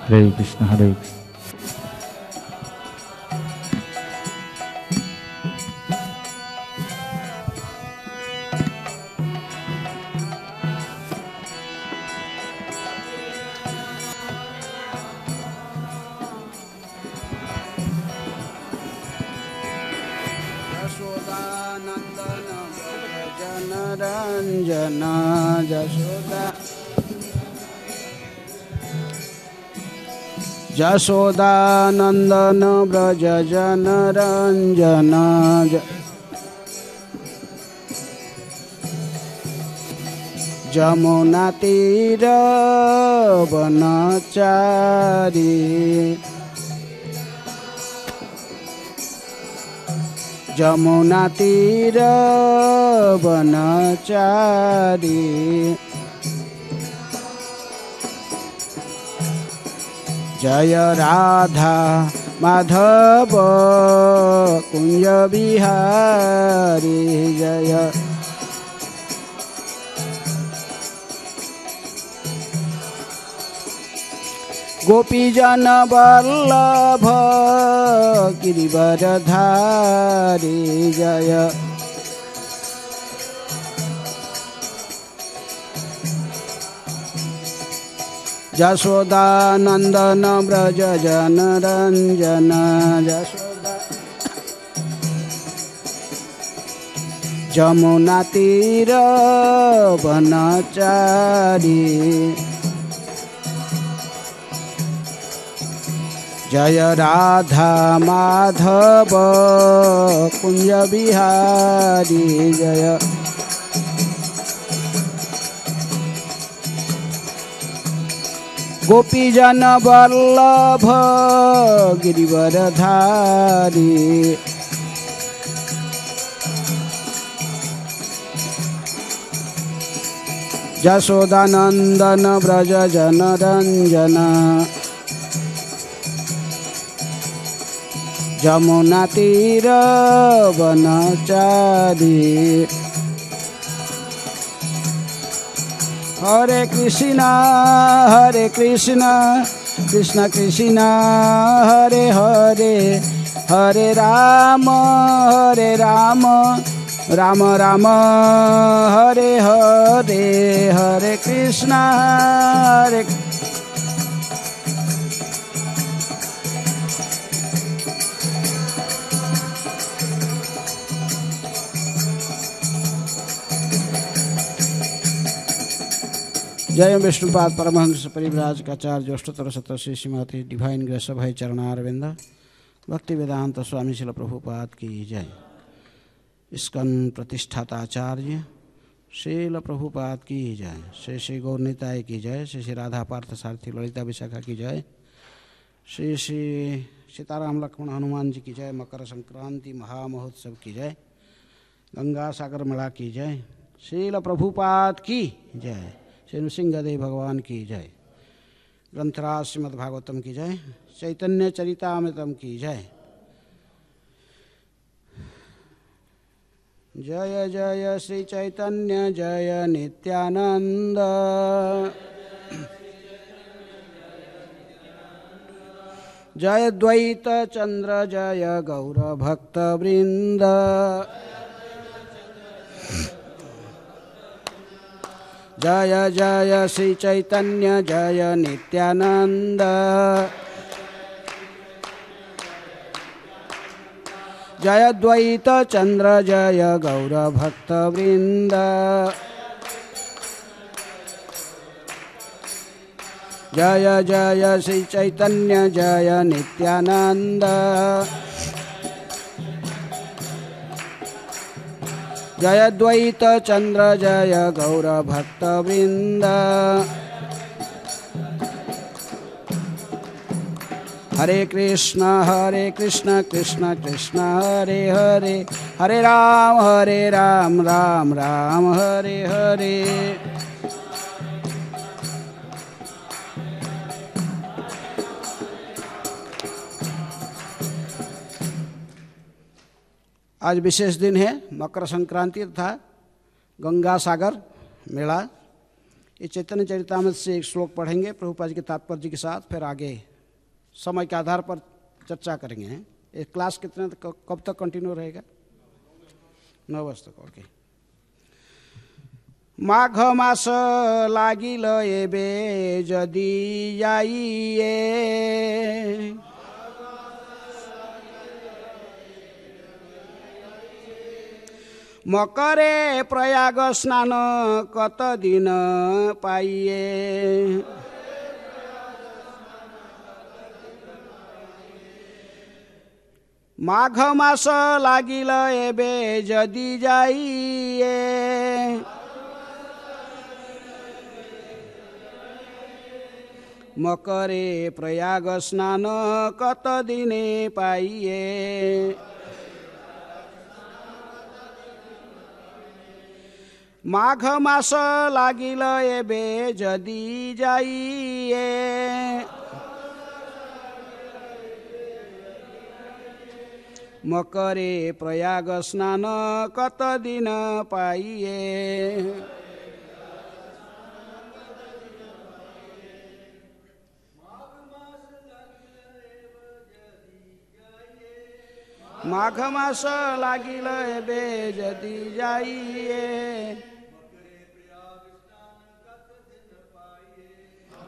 हरे कृष्ण हरे कृष्ण। रंजना जशोदानंदन व्रज जन रंजना जमुना तीर वनचारी जमुना तीर वनचारी जय राधा माधव कुंज बिहारी जय गोपीजन वल्लभ गिरिवरधारी जय जशोदानंदन व्रज जन रंजन जशोदा जमुना तीर वनचारी जय राधा माधव कुंज बिहारी जय गोपीजन वल्लभ गिरिवरधारी जशोदानंदन व्रज जन रंजन जमुना तीर वनचारी हरे कृष्ण कृष्ण कृष्ण हरे हरे हरे राम राम राम हरे हरे हरे कृष्ण हरे जय विष्णुपाद परमहंस परिव्राज काचार्य अष्टोत्तर शतश्री श्रीमती डिवाइन ग्रेस भाई चरणारविंद भक्ति वेदांत स्वामी शिल प्रभुपाद की जय। इस्कन प्रतिष्ठाताचार्य श्रील प्रभुपाद की जय। श्री श्री गौरनिताय की जय। श्री श्री राधा पार्थ सारथी ललिता विशाखा की जय। श्री श्री सीताराम लक्ष्मण हनुमान जी की जय। मकर संक्रांति महामहोत्सव की जय। गंगा सागर मेला की जय। श्रील प्रभुपाद की जय। श्री नृसिंहदेव भगवान की जय। ग्रंथराज श्रीमद् भागवतम की जय। चैतन्य चरितामृतम की जय। जय जय श्री चैतन्य जय नित्यानंद जय द्वैत चंद्र जय गौर भक्त वृंद जय जय श्री चैतन्य जय नित्यानंद जय द्वैत चंद्र जय गौर भक्त वृंद जय जय श्री चैतन्य जय नित्यानंद जय द्वैत चंद्र जय गौर भक्त वृंद हरे कृष्ण कृष्ण कृष्ण हरे हरे हरे राम राम राम हरे हरे। आज विशेष दिन है मकर संक्रांति तथा गंगा सागर मेला। ये चैतन्य चरितामृत से एक श्लोक पढ़ेंगे प्रभुपाद जी के तात्पर्य के साथ, फिर आगे समय के आधार पर चर्चा करेंगे। ये क्लास कितने कब तक कंटिन्यू रहेगा? 9 बजे तक। ओके। माघ मास लागिल एबे जदि जाइए, मकरे प्रयाग स्नान कत दिन पाइए। माघ मास लागिल एबे जदि जाइए, मकरे प्रयाग स्नान कत दिने पाइए। माघ मास लागिल एबे जदि जाइए, मकरे प्रयाग स्नान कत दिन पाइए। माघ मास लागिल एबे जदि जाइए,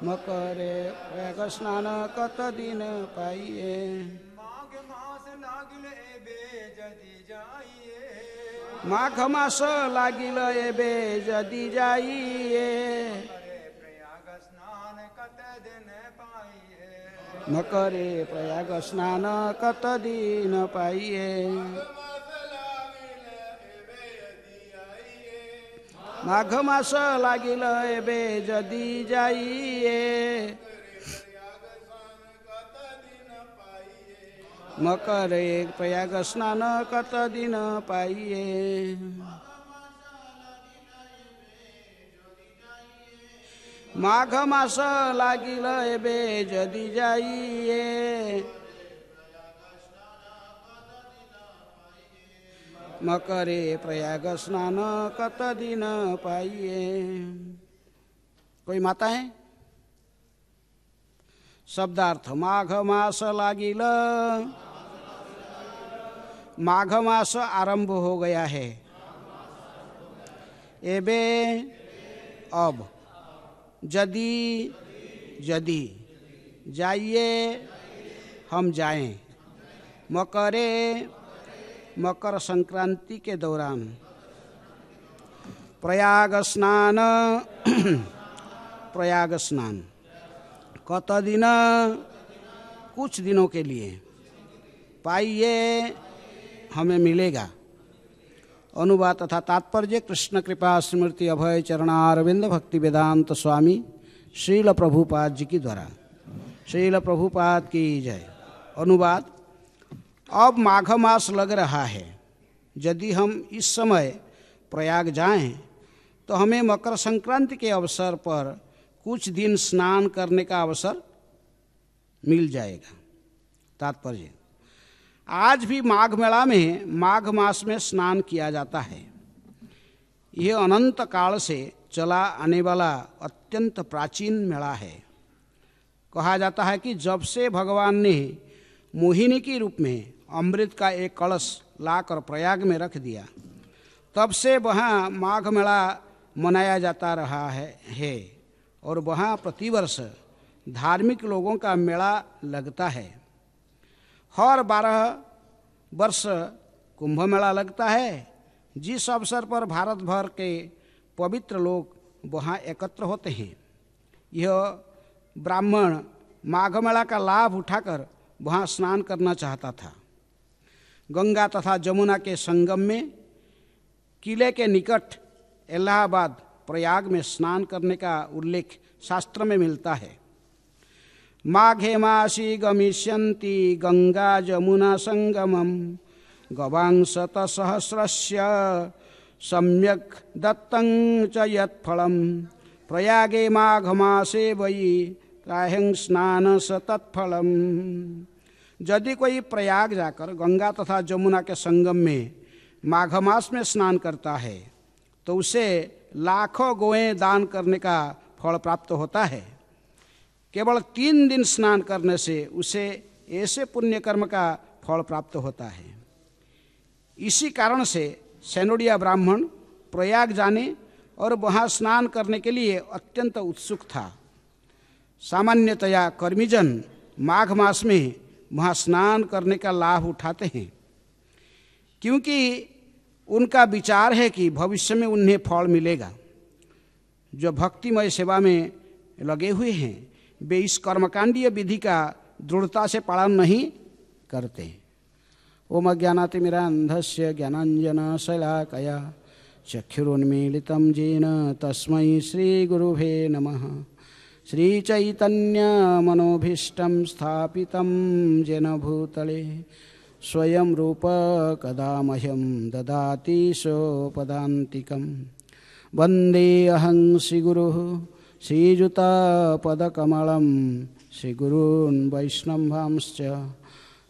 मकरे प्रयाग स्नान कत दिन पाइए। माघ मास लागिल एबे जदि जाइए, मकरे प्रयाग स्नान कत दिन पाइए। माघ मास लागिल एबे जदि जाइए, मकरे प्रयाग स्नान कत दिन पाइए। माघ मास लागिल एबे जदि जाइए, मकरे प्रयाग स्नान कत दिन पाइए। कोई माता है? शब्दार्थ। माघ मास लागिल, माघ मास आरंभ हो गया है। एबे अब, जदि जदि, जाइए हम जाएं। मकरे मकर संक्रांति के दौरान, प्रयाग स्नान प्रयाग स्नान, कत दिन कुछ दिनों के लिए, पाइए हमें मिलेगा। अनुवाद तथा तात्पर्य कृष्ण कृपा स्मृति अभय चरणारविंद भक्ति वेदांत स्वामी श्रील प्रभुपाद जी की द्वारा। श्रील प्रभुपाद की जय। अनुवाद। अब माघ मास लग रहा है। यदि हम इस समय प्रयाग जाएं तो हमें मकर संक्रांति के अवसर पर कुछ दिन स्नान करने का अवसर मिल जाएगा। तात्पर्य। आज भी माघ मेला में माघ मास में स्नान किया जाता है। यह अनंत काल से चला आने वाला अत्यंत प्राचीन मेला है। कहा जाता है कि जब से भगवान ने मोहिनी के रूप में अमृत का एक कलश लाकर प्रयाग में रख दिया, तब से वहाँ माघ मेला मनाया जाता रहा है और वहाँ प्रतिवर्ष धार्मिक लोगों का मेला लगता है। हर 12 वर्ष कुंभ मेला लगता है, जिस अवसर पर भारत भर के पवित्र लोग वहाँ एकत्र होते हैं। यह ब्राह्मण माघ मेला का लाभ उठाकर वहाँ स्नान करना चाहता था। गंगा तथा जमुना के संगम में किले के निकट इलाहाबाद प्रयाग में स्नान करने का उल्लेख शास्त्र में मिलता है। माघे मासी गमिष्यन्ति गंगा जमुना संगमम गवांशत सहस्रस्य सम्यक दत्तं च यत्फलम प्रयागे माघ मासे वही त्राह्यं स्नान स तत्फलम। यदि कोई प्रयाग जाकर गंगा तथा जमुना के संगम में माघ मास में स्नान करता है तो उसे लाखों गौएं दान करने का फल प्राप्त होता है। केवल 3 दिन स्नान करने से उसे ऐसे पुण्य कर्म का फल प्राप्त होता है। इसी कारण से सेनोडिया ब्राह्मण प्रयाग जाने और वहाँ स्नान करने के लिए अत्यंत उत्सुक था। सामान्यतया कर्मीजन माघ मास में वहाँ स्नान करने का लाभ उठाते हैं, क्योंकि उनका विचार है कि भविष्य में उन्हें फल मिलेगा। जो भक्तिमय सेवा में लगे हुए हैं वे इस कर्मकांडीय विधि का दृढ़ता से पालन नहीं करते। ओम अज्ञानातिमिरान्धस्य ज्ञानाञ्जनशलाकया चक्षुरुन्मीलितं येन तस्मै श्रीगुरुवे नमः। श्रीचैतन्यमनोभीष्टं स्थापितं येन भूतले स्वयं रूप कदा मह्यं ददाति सोपदान्तिकं। वन्देऽहं श्रीगुरुः श्रीयुतपदकमलं श्रीगुरून् वैष्णवांश्च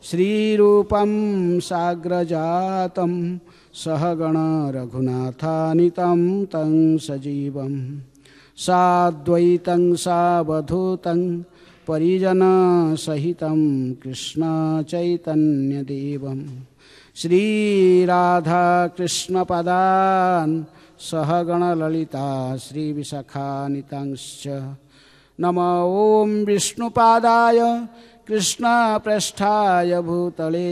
श्रीरूपं साग्रजातं सहगण रघुनाथानितं तं सजीवं साद्वैतं सावधूतं परिजनसहितं कृष्ण चैतन्यदेवं श्रीराधाकृष्णपदान् सहगण ललिता श्रीविशाखान्वितांश्च। नमो ॐ विष्णुपादाय कृष्णप्रेष्ठाय भूतले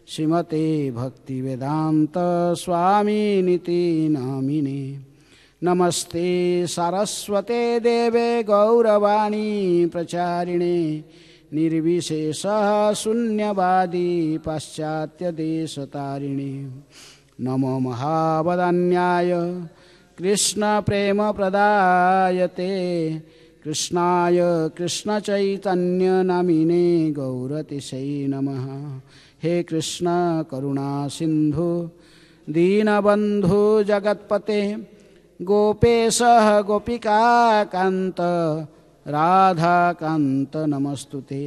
श्रीमते भक्तिवेदान्त स्वामिनिति नामिने। नमस्ते सारस्वते देवे गौरवाणी प्रचारिणे निर्विशेषः शून्यवादी पाश्चात्यदेशतारिणे। नमो महावदान्याय कृष्णप्रेमप्रदायते कृष्णाय कृष्णचैतन्यनामिने गौरतिशै नमः। हे कृष्ण करुणा सिन्धु दीनबन्धु जगत्पते गोपेशः गोपिकाकान्त राधाकान्त नमस्तुते।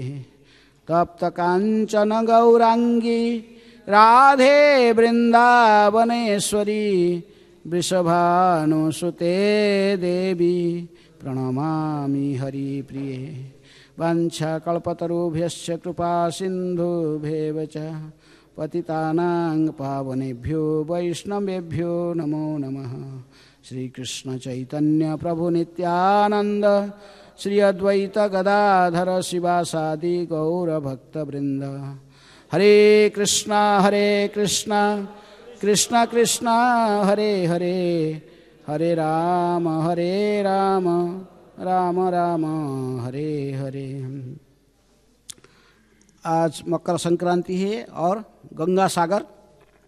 तप्तकाञ्चन गौराङ्गी राधे वृन्दावनेश्वरी वृषभानुसुते देवी प्रणमामि हरिप्रिये। वाञ्छाकल्पतरुभ्यश्च कृपा सिन्धुभ्येव च पतितानां पावनेभ्यो वैष्णवेभ्यो नमो नमः। श्रीकृष्ण चैतन्य प्रभु नित्यानंद श्री अद्वैत गदाधर शिवासादि गौरभक्तवृंद। हरे कृष्णा कृष्ण कृष्ण हरे हरे, हरे राम राम राम हरे हरे। आज मकर संक्रांति है और गंगा सागर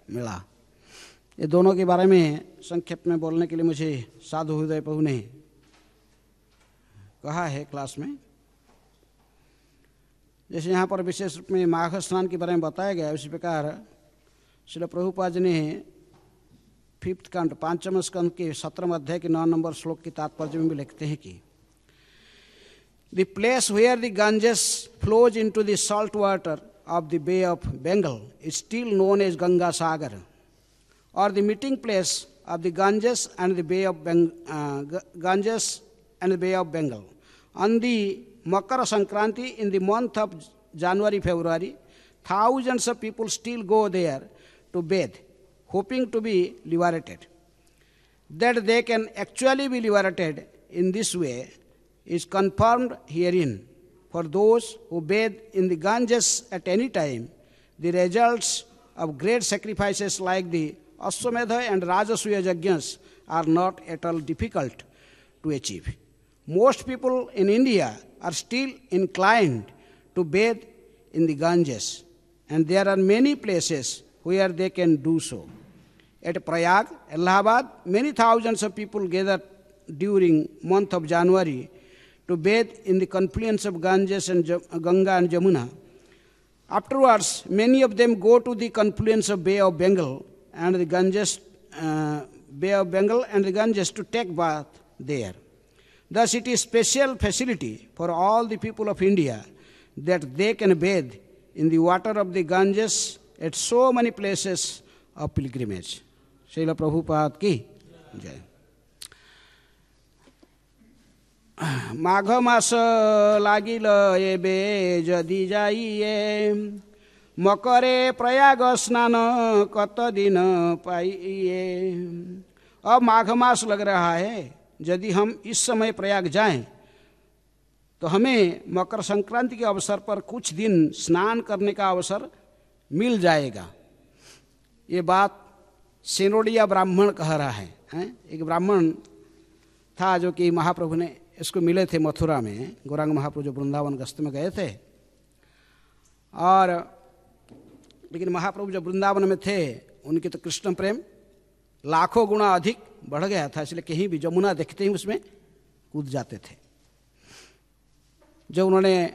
मेला, ये दोनों के बारे में संक्षेप में बोलने के लिए मुझे साधु हृदय प्रभु ने कहा है क्लास में। जैसे यहाँ पर विशेष रूप में माघ स्नान के बारे में बताया गया, उसी प्रकार श्रील प्रभुपाद जी ने 5th कांड 5वें स्कंद के 17वें अध्याय के 9 नंबर श्लोक की तात्पर्य में भी लिखते हैं कि The place where the Ganges flows into the salt water of the Bay of Bengal is still known as Ganga Sagar, or the meeting place of the Ganges and the Bay of Bengal. On the Makara Sankranti in the month of January, February, thousands of people still go there to bathe, hoping to be liberated. That they can actually be liberated in this way is confirmed herein. For those who bathe in the Ganges at any time, the results of great sacrifices like the Ashwamedha and Rajasuya Yajnas are not at all difficult to achieve. Most people in India are still inclined to bathe in the Ganges, and there are many places where they can do so. At Prayag, Allahabad, many thousands of people gather during month of January to bathe in the confluence of Ganges and Ganga and Jamuna. Afterwards, many of them go to the confluence of Bay of Bengal and the Ganges, to take bath there. Thus, it is special facility for all the people of India that they can bathe in the water of the Ganges at so many places of pilgrimage. Srila Prabhupada ki jai. माघ मास लागिल एबे जदि जाइए मकरे प्रयाग स्नान कत दिन पाइए। अब माघ मास लग रहा है, यदि हम इस समय प्रयाग जाएं तो हमें मकर संक्रांति के अवसर पर कुछ दिन स्नान करने का अवसर मिल जाएगा। ये बात सेनोडिया ब्राह्मण कह रहा है। एक ब्राह्मण था जो कि महाप्रभु ने इसको मिले थे मथुरा में। गौरांग महाप्रभु जो वृंदावन गस्त में गए थे, और लेकिन महाप्रभु जब वृंदावन में थे उनकी तो कृष्ण प्रेम लाखों गुना अधिक बढ़ गया था, इसलिए कहीं भी जमुना देखते ही उसमें कूद जाते थे। जो उन्होंने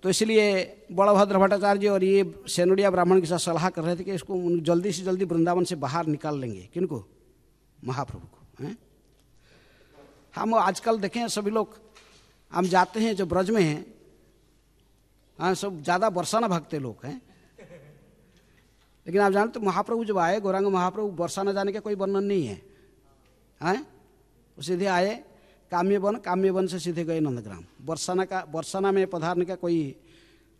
तो इसलिए बड़भद्र भट्टाचार्य और ये सेनोडिया ब्राह्मण के साथ सलाह कर रहे थे कि इसको जल्दी से जल्दी वृंदावन से बाहर निकाल लेंगे। किनको? महाप्रभु को। हम आजकल देखें सभी लोग हम जाते हैं जो ब्रज में हैं, हाँ, सब ज़्यादा बरसाना भगते लोग हैं। लेकिन आप जानते महाप्रभु जब आए, गौरांग महाप्रभु बरसाना जाने का कोई वर्णन नहीं है। वो सीधे आए काम्य वन से सीधे गए नंदग्राम। बरसाना में पधारने का कोई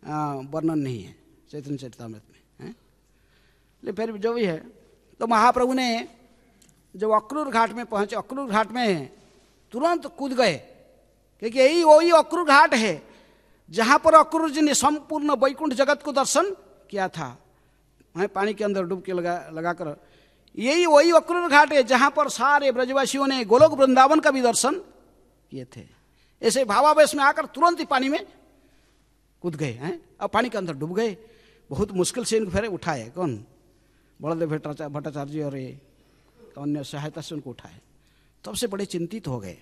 वर्णन नहीं है चैतन्य चरितामृत में। लेकिन फिर जो भी है, तो महाप्रभु ने जब अक्रूर घाट में पहुंचे, अक्रूर घाट में तुरंत कूद गए, क्योंकि यही वही अक्रूर घाट है जहां पर अक्रूर जी ने संपूर्ण वैकुंठ जगत को दर्शन किया था। पानी के अंदर डुबकी लगाकर यही वही अक्रूर घाट है जहां पर सारे ब्रजवासियों ने गोलोक वृंदावन का भी दर्शन किए थे। ऐसे भावावेश में आकर तुरंत ही पानी में कूद गए हैं और पानी के अंदर डूब गए। बहुत मुश्किल से इनको फिर उठाए। कौन? बलदेव भट्टाचार्य और ये अन्य सहायता से उनको उठाए। तब से बड़े चिंतित हो गए,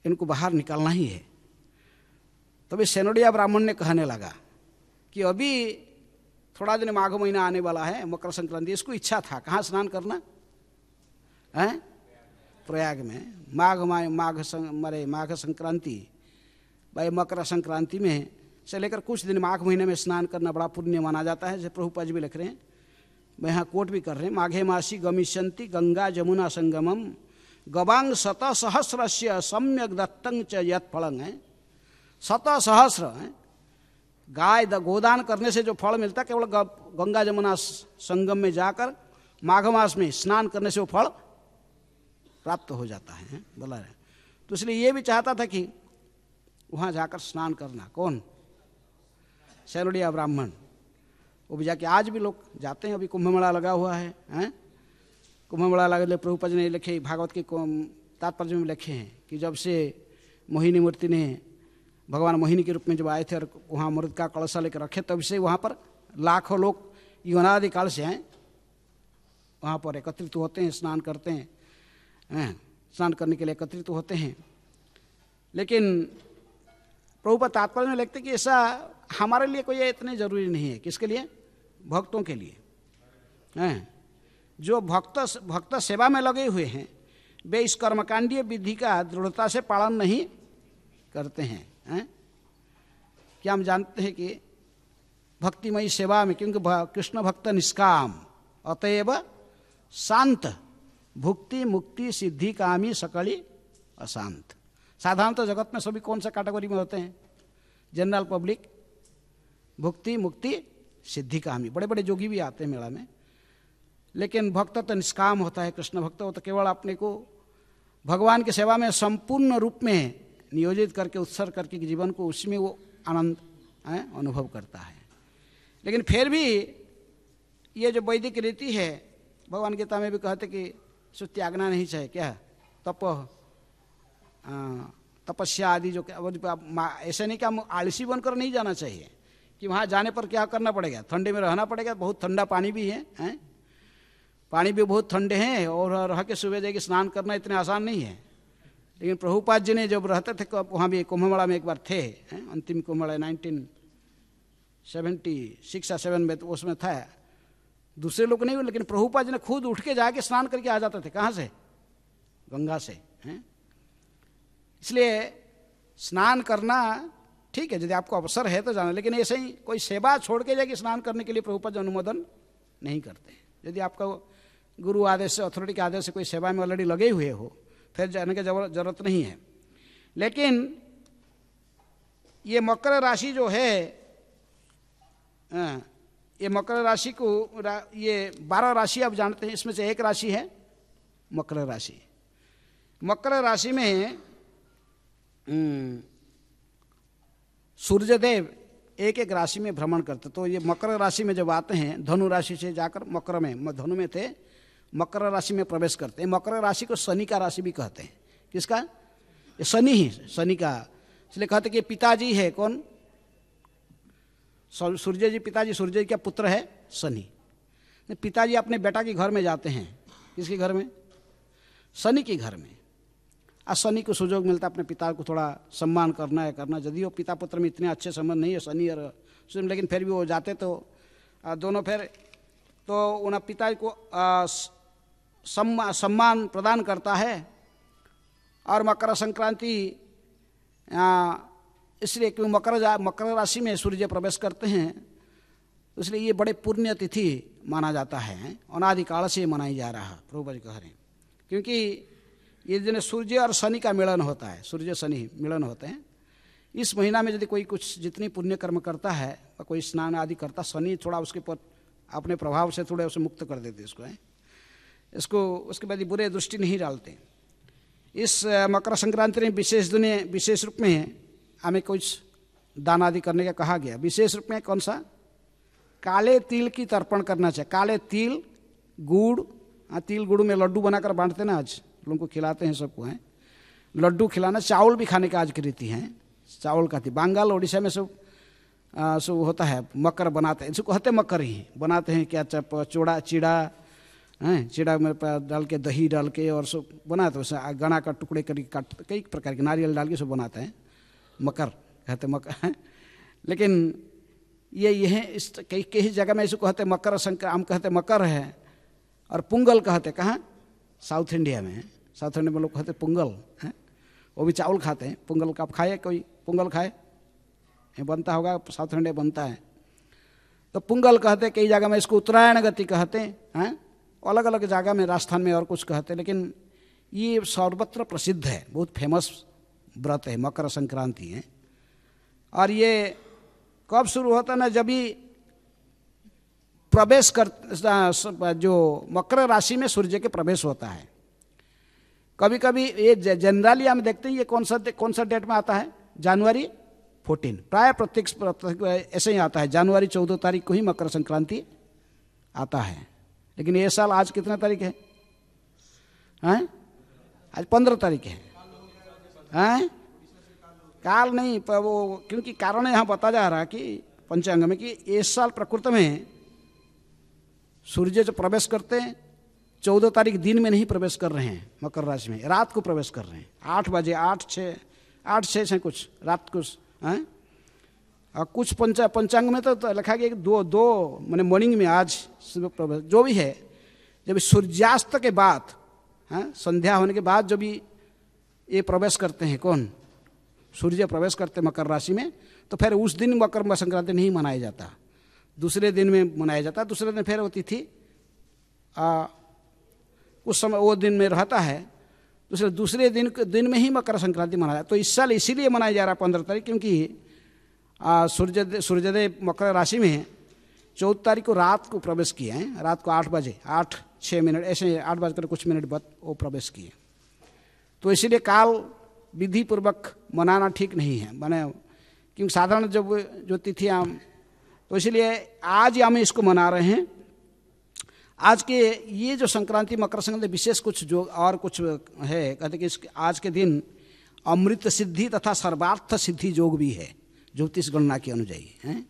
इनको बाहर निकालना ही है। तभी सेनोडिया ब्राह्मण ने कहने लगा कि अभी थोड़ा दिन माघ महीना आने वाला है, मकर संक्रांति। इसको इच्छा था कहाँ स्नान करना है? प्रयाग में। माघ संक्रांति भाई मकर संक्रांति में से लेकर कुछ दिन माघ महीने में स्नान करना बड़ा पुण्य माना जाता है। जैसे प्रभुपाद जी भी लिख रहे हैं, मैं यहाँ कोट भी कर रहे हैं। माघे मासी गमिष्यन्ति गंगा जमुना संगमम गवांग शत सहस्रस्य सम्यक दत्तं च यत् फलं है। 100 सहस्र गाय गोदान करने से जो फल मिलता है, केवल गंगा जमुना संगम में जाकर माघ मास में स्नान करने से वो फल प्राप्त हो जाता है, बोला है। तो इसलिए ये भी चाहता था कि वहाँ जाकर स्नान करना। कौन? सेनोडिया ब्राह्मण। वो भी जाके आज भी लोग जाते हैं। अभी कुंभ मेला लगा हुआ है, कुंभ मेला लगे। प्रभुपाद जी ने लिखे, भागवत के तात्पर्य में लिखे हैं कि जब से मोहिनी मूर्ति ने भगवान मोहिनी के रूप में जब आए थे और वहाँ अमृत का कलशा लेकर रखे, तब से वहाँ पर लाखों लोग युगादि काल से आए, वहाँ पर एकत्रित होते हैं, स्नान करते हैं, स्नान करने के लिए एकत्रित होते हैं। लेकिन प्रभुपाद तात्पर्य में लिखते कि ऐसा हमारे लिए कोई इतने जरूरी नहीं है। किसके लिए? भक्तों के लिए। जो भक्त सेवा में लगे हुए हैं वे इस कर्मकांडीय विधि का दृढ़ता से पालन नहीं करते हैं। क्या हम जानते हैं कि भक्तिमयी सेवा में, क्योंकि कृष्ण भक्त निष्काम अतएव शांत भुक्ति मुक्ति सिद्धि कामी सकली अशांत। साधारणतः जगत में सभी कौन सा कैटेगरी में होते हैं? जनरल पब्लिक, भुक्ति मुक्ति सिद्धि कामी। बड़े बड़े जोगी भी आते हैं मेला में। लेकिन भक्त तो निष्काम होता है, कृष्ण भक्त हो तो केवल अपने को भगवान की सेवा में संपूर्ण रूप में नियोजित करके, उत्सर्ग करके जीवन को उसमें वो आनंद अनुभव करता है। लेकिन फिर भी ये जो वैदिक रीति है, भगवान गीता में भी कहते कि सो त्यागना नहीं चाहिए। क्या? तपस्या आदि जो ऐसे नहीं कि हम आलसी बनकर नहीं जाना चाहिए कि वहाँ जाने पर क्या करना पड़ेगा, ठंडे में रहना पड़ेगा। बहुत ठंडा पानी भी है, पानी भी बहुत ठंडे हैं, और रह के सुबह जाके स्नान करना इतने आसान नहीं है। लेकिन प्रभुपाद जी ने जब रहते थे वहाँ भी कुंभ मेला में एक बार थे, अंतिम कुंभ मेला 1976 या 7 में, तो उसमें था। दूसरे लोग नहीं हुए, लेकिन प्रभुपाद जी ने खुद उठ के जाके स्नान करके आ जाते थे। कहाँ से? गंगा से। इसलिए स्नान करना ठीक है, यदि आपको अवसर है तो जाना, लेकिन ऐसे ही कोई सेवा छोड़ के जाके स्नान करने के लिए प्रभुपाद अनुमोदन नहीं करते। यदि आपका गुरु आदेश से, अथॉरिटी के आदेश से कोई सेवा में ऑलरेडी लगे हुए हो फिर जाने की जरूरत नहीं है। लेकिन ये मकर राशि जो है, ये मकर राशि को ये 12 राशि आप जानते हैं, इसमें से एक राशि है मकर राशि। मकर राशि में सूर्यदेव एक एक राशि में भ्रमण करते, तो ये मकर राशि में जब आते हैं, धनु राशि से जाकर मकर में, धनु में थे, मकर राशि में प्रवेश करते हैं। मकर राशि को शनि का राशि भी कहते हैं। किसका? ये शनि ही, शनि का, इसलिए कहते कि पिताजी है कौन? सूर्य जी, पिताजी सूर्य जी का पुत्र है शनि। पिताजी अपने बेटा के घर में जाते हैं। किसके घर में? शनि के घर में। आज शनि को सुयोग मिलता है अपने पिता को थोड़ा सम्मान करना है, करना, यदि वो पिता पुत्र में इतने अच्छे संबंध नहीं है शनि और सूर्य, लेकिन फिर भी वो जाते तो दोनों फिर तो उन पिता को सम्मान प्रदान करता है। और मकर संक्रांति इसलिए क्यों मकर राशि में सूर्य प्रवेश करते हैं, इसलिए ये बड़े पुण्य तिथि माना जाता है, अनादिकाल से मनाई जा रहा है, प्रभुपाद कह रहे हैं। क्योंकि ये दिन सूर्य और शनि का मिलन होता है, सूर्य शनि मिलन होते हैं। इस महीना में यदि कोई कुछ जितनी पुण्य कर्म करता है, कोई स्नान आदि करता, शनि थोड़ा उसके पर अपने प्रभाव से थोड़े उसे मुक्त कर देते इसको उसके बाद बुरे दृष्टि नहीं डालते। इस मकर संक्रांति में विशेष रूप में हमें कुछ दान आदि करने का कहा गया। विशेष रूप में कौन सा? काले तिल की तर्पण करना चाहिए। काले तिल, गुड़, तिल गुड़ में लड्डू बनाकर बांटते ना, आज लोगों को खिलाते हैं सबको, हैं लड्डू खिलाना। चावल भी खाने का आज की रीति है, चावल खाती। बंगाल उड़ीसा में सब होता है, मकर बनाते हैं, इसको कहते मकर ही बनाते हैं। क्या चोड़ा चिड़ा हैं, चिड़ा में डाल के, दही डाल के और सब बनाते हैं। गणा का टुकड़े काट, कई प्रकार के नारियल डाल के सब बनाते हैं, मकर कहते मकर। लेकिन ये इस कई जगह में इसको कहते मकर संक्रांति, हम कहते मकर है। और पुंगल कहते कहाँ? साउथ इंडिया में, साउथ इंडिया में लोग कहते पुंगल हैं, वो भी चावल खाते हैं। पुंगल का आप खाए? कोई पुंगल खाए? ये बनता होगा, साउथ इंडिया बनता है तो पुंगल कहते। कई जगह में इसको उत्तरायण गति कहते हैं, अलग अलग जगह में, राजस्थान में और कुछ कहते हैं। लेकिन ये सर्वत्र प्रसिद्ध है, बहुत फेमस व्रत है मकर संक्रांति है। और ये कब शुरू होता है ना, जब भी प्रवेश कर, जो मकर राशि में सूर्य के प्रवेश होता है। कभी कभी ये जनरली हम देखते हैं, ये कौन सा डेट में आता है? जनवरी 14, प्राय प्रत्येक ऐसे ही आता है। जनवरी 14 तारीख को ही मकर संक्रांति आता है। लेकिन ये साल आज कितना तारीख है? आज 15 तारीख है। काल नहीं, पर वो क्योंकि कारण यहाँ बता जा रहा है कि पंचांग में कि इस साल प्रकृति में सूर्य जो प्रवेश करते हैं 14 तारीख दिन में नहीं प्रवेश कर रहे हैं मकर राशि में, रात को प्रवेश कर रहे हैं 8 बजे, 8-6 से कुछ रात को। और कुछ पंचांग में तो लिखा गया कि दो मैंने मॉर्निंग में आज प्रवेश, जो भी है, जब सूर्यास्त के बाद, संध्या होने के बाद जब भी ये प्रवेश करते हैं, कौन? सूर्य प्रवेश करते मकर राशि में, तो फिर उस दिन मकर संक्रांति नहीं मनाया जाता, दूसरे दिन में मनाया जाता। दूसरे दिन फिर वो तिथि उस समय वो दिन में रहता है, दूसरे दिन में ही मकर संक्रांति मनाया। तो इस साल इसीलिए मनाया जा रहा है 15 तारीख, क्योंकि सूर्यदेव मकर राशि में 14 तारीख को रात को प्रवेश किए हैं। रात को 8 बजे, 8-6 ऐसे 8 बजकर कुछ मिनट बाद वो प्रवेश किए। तो इसीलिए काल विधि पूर्वक मनाना ठीक नहीं है, माने क्योंकि साधारण जो तिथि हम, तो इसलिए आज हम इसको मना रहे हैं। आज के ये जो संक्रांति मकर संक्रांति विशेष कुछ जो और कुछ है, कहते कि आज के दिन अमृत सिद्धि तथा सर्वार्थ सिद्धि योग भी है, ज्योतिष गणना के अनुଯାयी हैं।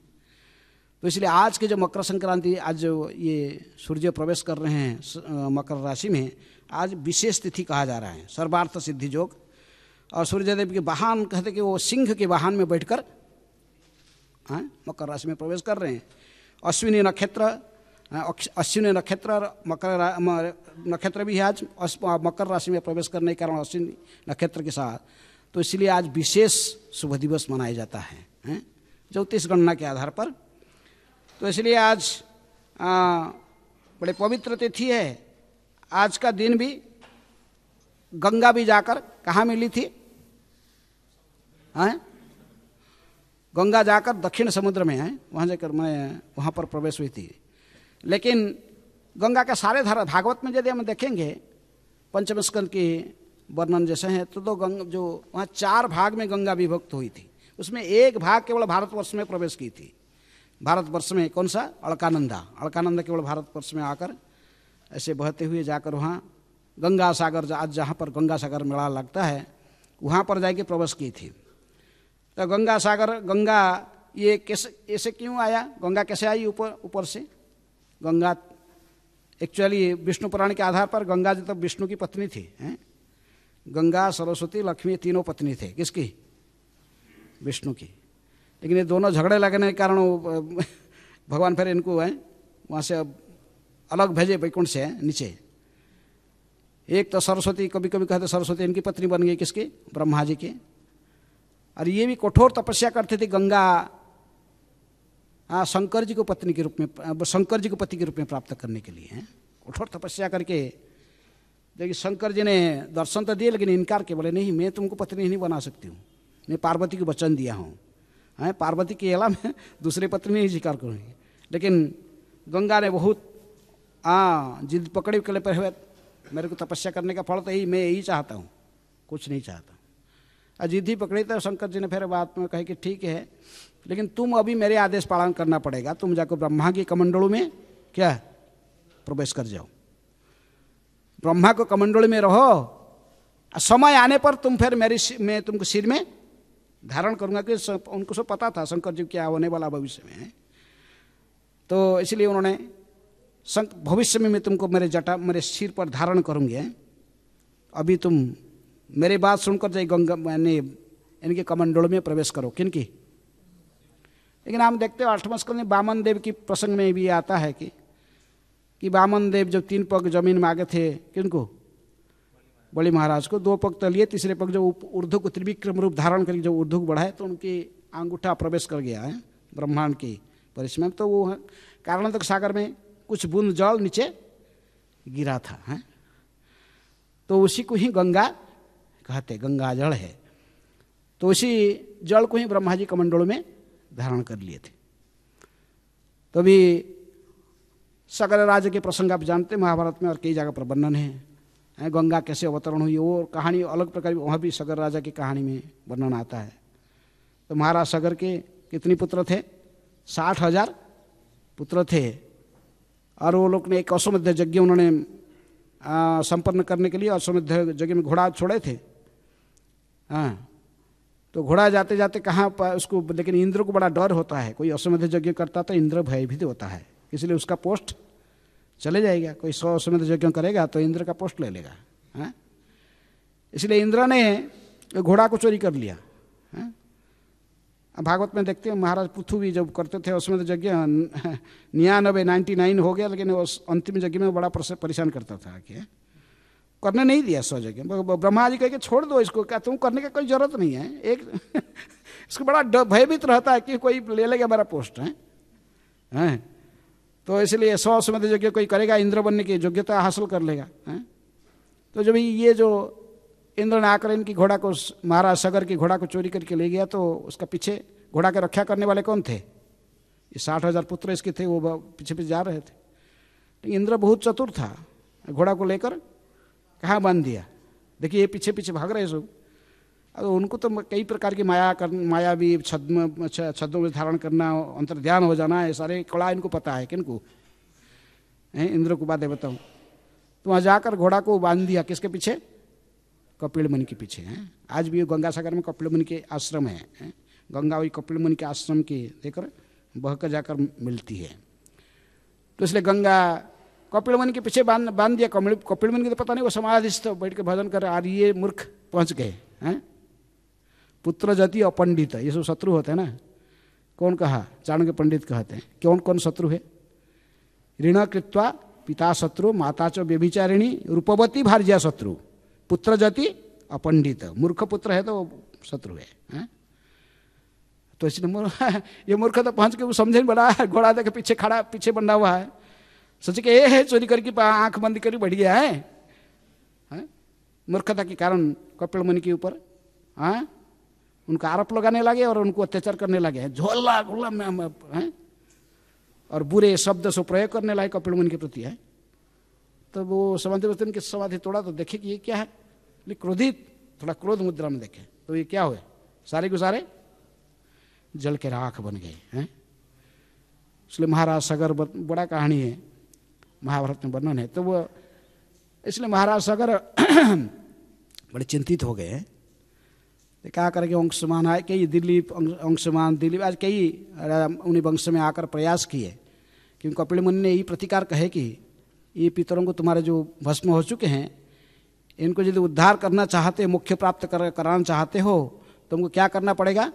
तो इसलिए आज के जो मकर संक्रांति, आज जो ये सूर्य प्रवेश कर रहे हैं मकर राशि में, आज विशेष तिथि कहा जा रहा है, सर्वार्थ सिद्धि योग। और सूर्यदेव के वाहन कहते कि वो सिंह के वाहन में बैठकर मकर राशि में प्रवेश कर रहे हैं। अश्विनी नक्षत्र और मकर नक्षत्र भी है आज मकर राशि में प्रवेश करने के कारण, अश्विनी नक्षत्र के साथ। तो इसलिए आज विशेष शुभ दिवस मनाया जाता है ज्योतिष गणना के आधार पर। तो इसलिए आज बड़े पवित्र तिथि है। आज का दिन भी गंगा भी जाकर कहाँ मिली थी? हैं? गंगा जाकर दक्षिण समुद्र में है, वहाँ जाकर मैं वहाँ पर प्रवेश हुई थी। लेकिन गंगा के सारे धारा भागवत में यदि हम देखेंगे पंचम स्कंद की वर्णन जैसे है तो जो वहाँ 4 भाग में गंगा विभक्त हुई थी, उसमें एक भाग केवल भारतवर्ष में प्रवेश की थी। भारतवर्ष में कौन सा? अलकानंदा केवल भारतवर्ष में आकर ऐसे बहते हुए जाकर वहाँ गंगा सागर, आज जहाँ पर गंगा सागर मेला लगता है वहाँ पर जाके प्रवेश की थी। तो गंगा सागर, गंगा ये कैसे ऐसे क्यों आया? गंगा कैसे आई ऊपर से? गंगा एक्चुअली विष्णु पुराण के आधार पर गंगा जी तो विष्णु की पत्नी थी, हैं? गंगा, सरस्वती, लक्ष्मी तीनों पत्नी थे। किसकी? विष्णु की। लेकिन ये दोनों झगड़े लगने के कारण भगवान फिर इनको है वहाँ से अलग भेजे वैकुंठ से नीचे। एक तो सरस्वती, कभी कभी कहते सरस्वती इनकी पत्नी बन गई, किसकी? ब्रह्मा जी की। और ये भी कठोर तपस्या करती थी गंगा, शंकर जी को पत्नी के रूप में, शंकर जी को पति के रूप में प्राप्त करने के लिए कठोर तपस्या करके। देखिए शंकर जी ने दर्शन तो दिए लेकिन इनकार के बोले नहीं, मैं तुमको पत्नी नहीं बना सकती हूँ, मैं पार्वती को वचन दिया हूँ, पार्वती के अलावा मैं दूसरी पत्नी नहीं स्वीकार करूँगी। लेकिन गंगा ने बहुत जिद पकड़ी के लिए हुए, मेरे को तपस्या करने का फल तो यही, मैं यही चाहता हूँ, कुछ नहीं चाहता। जिद ही पकड़ी तो शंकर जी ने फिर बात में कहे कि ठीक है, लेकिन तुम अभी मेरे आदेश पालन करना पड़ेगा, तुम जाकर ब्रह्मा के कमंडलों में क्या प्रवेश कर जाओ, ब्रह्मा को कमंडल में रहो, समय आने पर तुम फिर मैं तुमको सिर में धारण करूंगा। कि उनको सब पता था शंकर जी क्या होने वाला भविष्य में, तो इसलिए उन्होंने भविष्य में मैं तुमको मेरे सिर पर धारण करूंगी, अभी तुम मेरी बात सुनकर जाए गंगा मैंने इनके कमंडलों में प्रवेश करो। किनकी? लेकिन हम देखते हो 8वें स्कंद में वामन देव की प्रसंग में भी आता है कि वामन देव जब 3 पग जमीन मांगे थे, किनको? बलि महाराज को। 2 पग तो लिए, तीसरे पग जो ऊर्ध्व को त्रिविक्रम रूप धारण करके जो ऊर्ध्व को बढ़ाए तो उनकी अंगूठा प्रवेश कर गया है ब्रह्मांड की परिसीमा में। तो वो कारण तक सागर में कुछ बूंद जल नीचे गिरा था, है? तो उसी को ही गंगा कहते, गंगा जल है। तो उसी जल को ही ब्रह्मा जी कमंडलों में धारण कर लिए थे। तो भी सगर राज के प्रसंग आप जानते हैं, महाभारत में और कई जगह पर वर्णन है गंगा कैसे अवतरण हुई, वो कहानी अलग प्रकार की, वहाँ भी सगर राजा की कहानी में वर्णन आता है। तो महाराज सगर के कितने पुत्र थे? 60,000 पुत्र थे। और वो लोग ने एक अश्वमेध यज्ञ उन्होंने संपन्न करने के लिए अश्वमेध यज्ञ में घोड़ा छोड़े थे। तो घोड़ा जाते जाते कहाँ उसको, लेकिन इंद्र को बड़ा डर होता है, कोई अश्वमेध यज्ञ करता तो इंद्र भयभीत होता है, इसलिए उसका पोस्ट चले जाएगा। कोई 100 अश्वमेध यज्ञ करेगा तो इंद्र का पोस्ट ले लेगा, इसलिए इंद्र ने घोड़ा को चोरी कर लिया। भागवत में देखते हैं महाराज पृथ्वी जब करते थे अश्वमेध यज्ञ 99 हो गया, लेकिन उस अंतिम यज्ञ में बड़ा परेशान करता था कि करने नहीं दिया 100 यज्ञ। ब्रह्मा जी कह के छोड़ दो इसको, क्या तुम करने की कोई जरूरत नहीं है। एक इसको बड़ा भयभीत रहता है कि कोई ले लेगा मेरा पोस्ट, है? तो इसलिए 100 अश्वमेध यज्ञ कोई करेगा इंद्र बनने की योग्यता हासिल कर लेगा, है? तो जब ये जो इंद्र ने आकर इनकी घोड़ा को, महाराज सगर की घोड़ा को चोरी करके ले गया, तो उसका पीछे घोड़ा के रक्षा करने वाले कौन थे? ये 60,000 पुत्र इसके थे, वो पीछे पीछे जा रहे थे। तो इंद्र बहुत चतुर था, घोड़ा को लेकर कहाँ बांध दिया। देखिए ये पीछे पीछे भाग रहे सब। अब उनको तो कई प्रकार की माया भी छद्मों में धारण करना, अंतर्ध्यान हो जाना, ये सारे कला इनको पता है। किनको? इंद्र को बातें बताऊँ तो वहाँ जाकर घोड़ा को बांध दिया, किसके पीछे? कपिल मुनि के पीछे। हैं आज भी गंगा सागर में कपिल मुनि के आश्रम है, गंगा वही कपिल मुनि के आश्रम के देकर बहकर जाकर मिलती है। तो इसलिए गंगा कपिल मुनि के पीछे बांध दिया। कपिल मुनि को तो पता नहीं, वो समाधिस्थ बैठ के भजन कर, और ये मूर्ख पहुँच गए। हैं पुत्र जाति अपंडित, ये सब शत्रु होते हैं ना। कौन कहा? चाणक्य पंडित कहते हैं। कौन कौन शत्रु है? ऋण कृत्वा पिता शत्रु, माता च व्यभिचारिणी, रूपवती भार्या शत्रु, पुत्र जाति अपंडित। मूर्ख पुत्र है तो शत्रु है? तो इसलिए ये मूर्ख तो पहुंच के वो समझे बड़ा है, घोड़ा देखे पीछे खड़ा, पीछे बंधा हुआ है, सोचे कि ये है चोरी करके आंख बंद करके बढ़ गया है। मूर्खता के कारण कपिल मुनि के ऊपर हाँ उनका आरोप लगाने लगे और उनको अत्याचार करने लगे, झोला गुल्ला में हैं, और बुरे शब्द से प्रयोग करने लगे कपिल मुनि के प्रति है। तो वो समाधि वस्तु की समाधि तोड़ा तो देखे कि ये क्या है, क्रोधित, थोड़ा क्रोध मुद्रा में देखे तो ये क्या हुए, सारे के सारे जल के राख बन गए हैं। इसलिए महाराज सगर बड़ा कहानी है, महाभारत में वर्णन है। तो वो इसलिए महाराज सगर बड़े चिंतित हो गए, क्या करके अंशमान आए, कई दिलीप अंशमान दिलीप आज कई उन्हीं वंश में आकर प्रयास किए, क्योंकि कपिल मुनि ने ये प्रतिकार कहे कि ये पितरों को तुम्हारे जो भस्म हो चुके हैं इनको यदि उद्धार करना चाहते, मुख्य प्राप्त कराना चाहते हो, तुमको क्या करना पड़ेगा,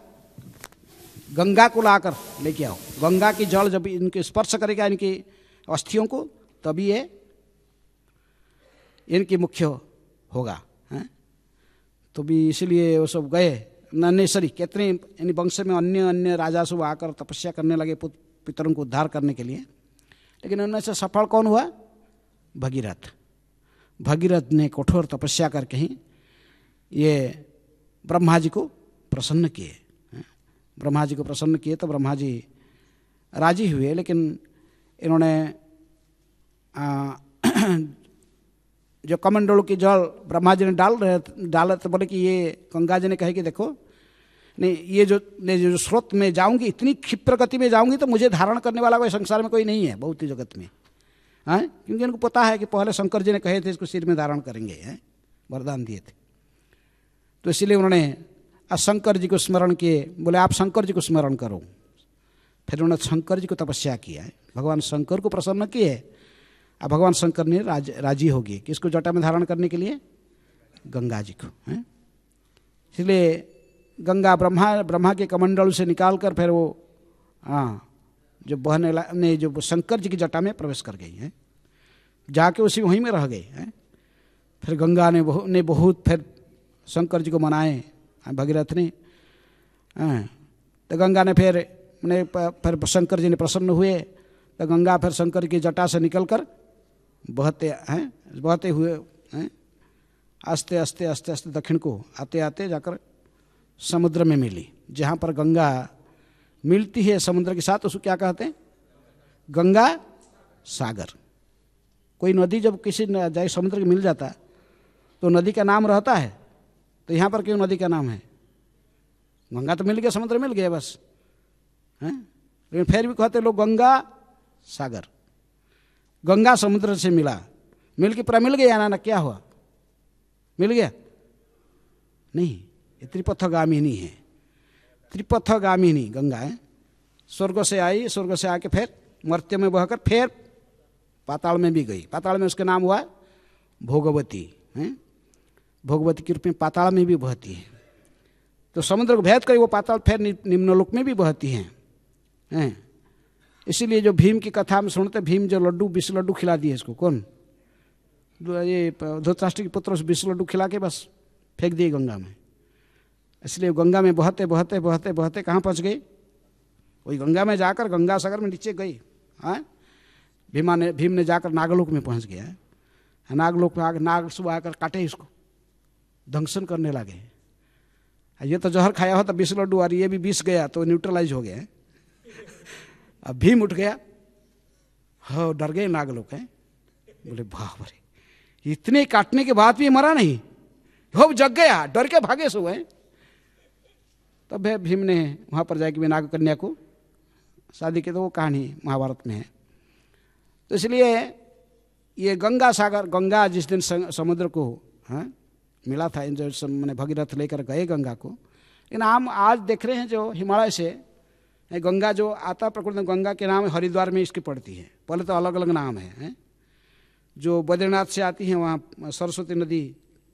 गंगा को लाकर लेके आओ। गंगा की जल जब इनके स्पर्श करेगा इनकी अस्थियों को तभी ये इनकी मुख्य होगा हैं। तो भी इसलिए वो सब गए नन्हेसरी, कितने इन वंश में अन्य अन्य राजा सब आकर तपस्या करने लगे पितरों को उद्धार करने के लिए, लेकिन उनमें से सफल कौन हुआ, भगीरथ। भगीरथ ने कठोर तपस्या करके ही ये ब्रह्मा जी को प्रसन्न किए। ब्रह्मा जी को प्रसन्न किए तो ब्रह्मा जी राजी हुए, लेकिन इन्होंने जो कमंडलों की जल ब्रह्मा जी ने डाला तो बोले कि ये गंगा जी ने कहे कि देखो नहीं, ये जो स्रोत में जाऊंगी इतनी क्षिप्र गति में जाऊंगी तो मुझे धारण करने वाला कोई संसार में कोई नहीं है भौतिक जगत में, हैं, क्योंकि इनको पता है कि पहले शंकर जी ने कहे थे इसको सिर में धारण करेंगे, हैं, वरदान दिए थे। तो इसलिए उन्होंने शंकर जी को स्मरण किए, बोले आप शंकर जी को स्मरण करो। फिर उन्होंने शंकर जी को तपस्या किया है, भगवान शंकर को प्रसन्न किए। अब भगवान शंकर ने राजी हो गए किसको जटा में धारण करने के लिए, गंगा जी को, हैं। इसलिए गंगा ब्रह्मा के कमंडल से निकाल कर फिर वो जो बहने ने जो शंकर जी की जटा में प्रवेश कर गई है, जाके उसी वहीं में रह गई है। फिर गंगा ने बहुत फिर शंकर जी को मनाए भगीरथ ने, तो गंगा ने फिर शंकर जी ने प्रसन्न हुए तो गंगा फिर शंकर की जटा से निकल कर बहते हुए आस्ते आस्ते आस्ते आस्ते दक्षिण को आते आते जाकर समुद्र में मिली। जहाँ पर गंगा मिलती है समुद्र के साथ उसको क्या कहते हैं, गंगा सागर। कोई नदी जब किसी जाए समुद्र के मिल जाता तो नदी का नाम रहता है, तो यहाँ पर क्यों नदी का नाम है, गंगा तो मिल गया, समुद्र मिल गया बस, हैं। लेकिन फिर भी कहते लोग गंगा सागर, गंगा समुद्र से मिल के पूरा मिल गया ना, क्या हुआ, मिल गया नहीं, ये त्रिपथगामिनी है, त्रिपथगामिनी गंगा है। स्वर्ग से आई, स्वर्ग से आके फिर मर्त्य में बहकर फिर पाताल में भी गई, पाताल में उसका नाम हुआ भोगवती, हैं। भोगवती के रूप में पाताल में भी बहती है। तो समुद्र को भेद कर वो पाताल फिर निम्नलोक में भी बहती हैं। इसीलिए जो भीम की कथा में सुनते, भीम जो लड्डू 20 लड्डू खिला दिए इसको, कौन, ये धृतराष्ट्र के पुत्र 20 लड्डू खिला के बस फेंक दिए गंगा में। इसलिए गंगा में बहते बहते बहते बहते कहाँ पहुँच गई, वही गंगा में जाकर गंगा सागर में नीचे गई। हाँ, भीम ने जाकर नागलोक में पहुँच गया है। नागलोक में आकर नाग सुबह आकर काटे इसको, दंशन करने लगे। ये तो जहर खाया हो तो 20 लड्डू और ये भी 20 गया तो न्यूट्रलाइज हो गया। अब भीम उठ गया, हो डर गए नागलोक हैं, बोले बाप रे, इतने काटने के बाद भी मरा नहीं, हो जग गया, डर के भागे सो गए। तब भीम ने वहाँ पर जाके नाग कन्या को शादी की, तो वो कहानी महाभारत में है। तो इसलिए ये गंगा सागर, गंगा जिस दिन समुद्र को मिला था, जो मैंने भगीरथ लेकर गए गंगा को, लेकिन हम आज देख रहे हैं जो हिमालय से गंगा जो आता प्रकृति में, गंगा के नाम हरिद्वार में इसकी पड़ती है, पहले तो अलग अलग नाम है। जो बद्रीनाथ से आती है वहाँ सरस्वती नदी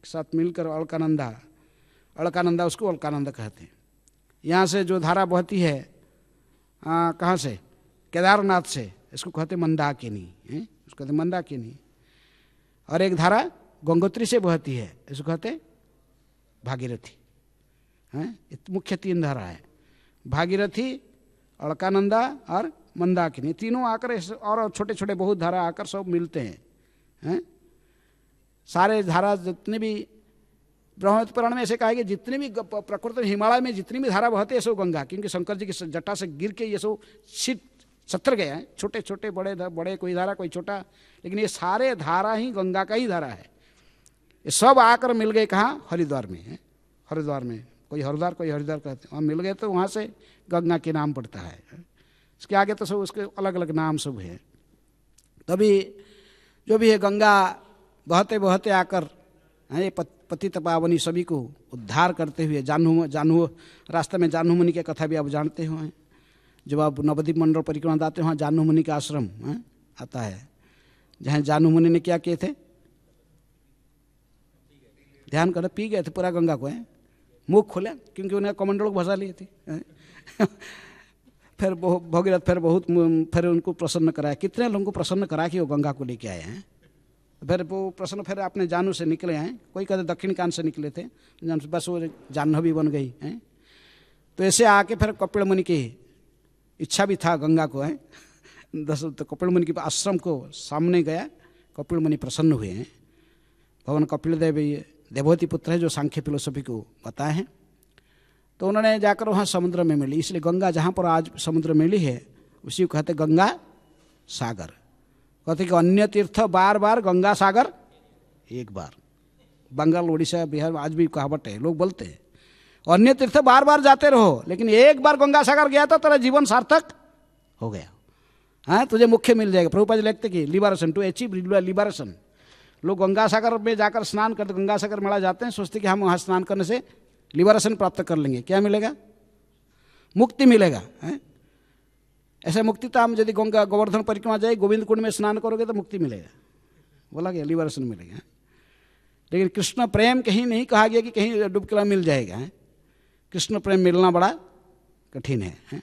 के साथ मिलकर अलकानंदा उसको अलकानंदा कहते हैं। यहाँ से जो धारा बहती है कहाँ से, केदारनाथ से, इसको कहते मंदाकिनी, उसको कहते मंदाकिनी। और एक धारा गंगोत्री से बहती है, इसको कहते भागीरथी, मुख्य 3 धारा है, भागीरथी, अलकानंदा और मंदाकिनी। तीनों आकर और छोटे छोटे बहुत धारा आकर सब मिलते हैं। सारे धारा जितने भी ब्रह्मपुत्र पुराण में ऐसे कहा है कि जितनी भी प्रकृति में हिमालय में जितनी भी धारा बहते हैं सब गंगा, क्योंकि शंकर जी की जटा से गिर के ये सब छिट सत्र गए हैं, छोटे छोटे बड़े बड़े, कोई धारा कोई छोटा, लेकिन ये सारे धारा ही गंगा का ही धारा है। ये सब आकर मिल गए कहाँ? हरिद्वार में है। हरिद्वार में कोई हरिद्वार कोई हरिद्वार कहते हैं, वहाँ मिल गए तो वहाँ से गंगा के नाम पड़ता है। इसके आगे तो सब उसके अलग अलग नाम सब है। तभी जो भी है गंगा बहते बहते आकर ये पतित पावनी सभी को उद्धार करते हुए जानू रास्ते में जानू मुनि की कथा भी आप जानते हो। जब आप नवद्वीप मंडल परिक्रमा जाते हो वहाँ जानू मुनि का आश्रम आता है, जहाँ जानू मुनि ने क्या किए थे? ध्यान करो, पी गए थे पूरा गंगा को, मुख खोले, क्योंकि उन्हें कमंडलों को भसा लिए थे। फिर भगीरथ फिर उनको प्रसन्न कराया, कितने लोगों को प्रसन्न करा कि वो गंगा को लेके आए हैं। फिर वो प्रसन्न फिर अपने जानू से निकले हैं, कोई कहते दक्षिण कान से निकले थे, बस वो जाह्नवी बन गई हैं। तो ऐसे आके फिर कपिल मुनि की इच्छा भी था गंगा को तो कपिल मुनि के आश्रम को सामने गया, कपिल मुनि प्रसन्न हुए हैं। भगवान कपिल देव देवहूति पुत्र है जो सांख्य फिलोसफी को बताए हैं। तो उन्होंने जाकर वहाँ समुद्र में मिली, इसलिए गंगा जहाँ पर आज समुद्र मिली है उसी को कहते गंगा सागर। कहते कि अन्य तीर्थ बार बार, गंगा सागर एक बार। बंगाल उड़ीसा बिहार में आज भी कहावत है, लोग बोलते हैं अन्य तीर्थ बार बार जाते रहो, लेकिन एक बार गंगा सागर गया तो तेरा जीवन सार्थक हो गया। हाँ, तुझे मुख्य मिल जाएगा। प्रभुपाद लिखते कि लिबरेशन टू अचीव लिबरेशन। लोग गंगा सागर में जाकर स्नान करते, गंगा सागर मेला जाते हैं, सोचते कि हम वहाँ स्नान करने से लिबरेशन प्राप्त कर लेंगे। क्या मिलेगा? मुक्ति मिलेगा। ऐसे मुक्ति तो हम यदि गंगा गोवर्धन परिक्रमा जाए, गोविंद कुंड में स्नान करोगे तो मुक्ति मिलेगा, बोला गया लिबरेशन मिलेगा। लेकिन कृष्ण प्रेम कहीं नहीं कहा गया कि कहीं डुबकी मिल जाएगा। कृष्ण प्रेम मिलना बड़ा कठिन है,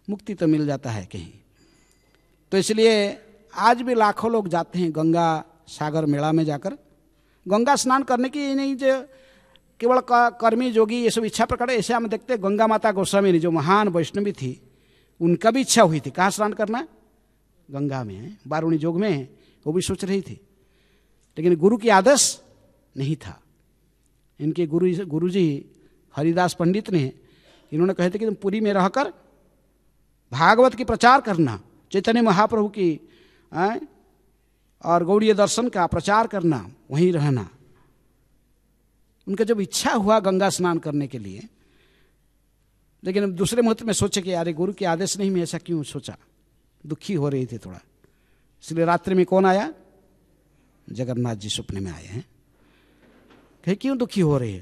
मुक्ति तो मिल जाता है कहीं। तो इसलिए आज भी लाखों लोग जाते हैं गंगा सागर मेला में जाकर गंगा स्नान करने की। नहीं जो केवल कर्मी जोगी ये सब इच्छा प्रकट, ऐसे हम देखते हैं गंगा माता गोस्वामी जो महान वैष्णवी थी, उनका भी इच्छा हुई थी कहाँ स्नान करना? गंगा में है, बारूणी जोग में है, वो भी सोच रही थी, लेकिन गुरु की आदेश नहीं था। इनके गुरुजी हरिदास पंडित ने, इन्होंने कहे थे कि तुम पुरी में रहकर भागवत की प्रचार करना, चैतन्य महाप्रभु की और गौड़ीय दर्शन का प्रचार करना, वहीं रहना। उनका जब इच्छा हुआ गंगा स्नान करने के लिए, लेकिन दूसरे मुहूर्त में सोचे कि अरे गुरु के आदेश नहीं, मैं ऐसा क्यों सोचा, दुखी हो रही थी थोड़ा। इसलिए रात्रि में कौन आया? जगन्नाथ जी सपने में आए हैं। कहे क्यों दुखी हो रही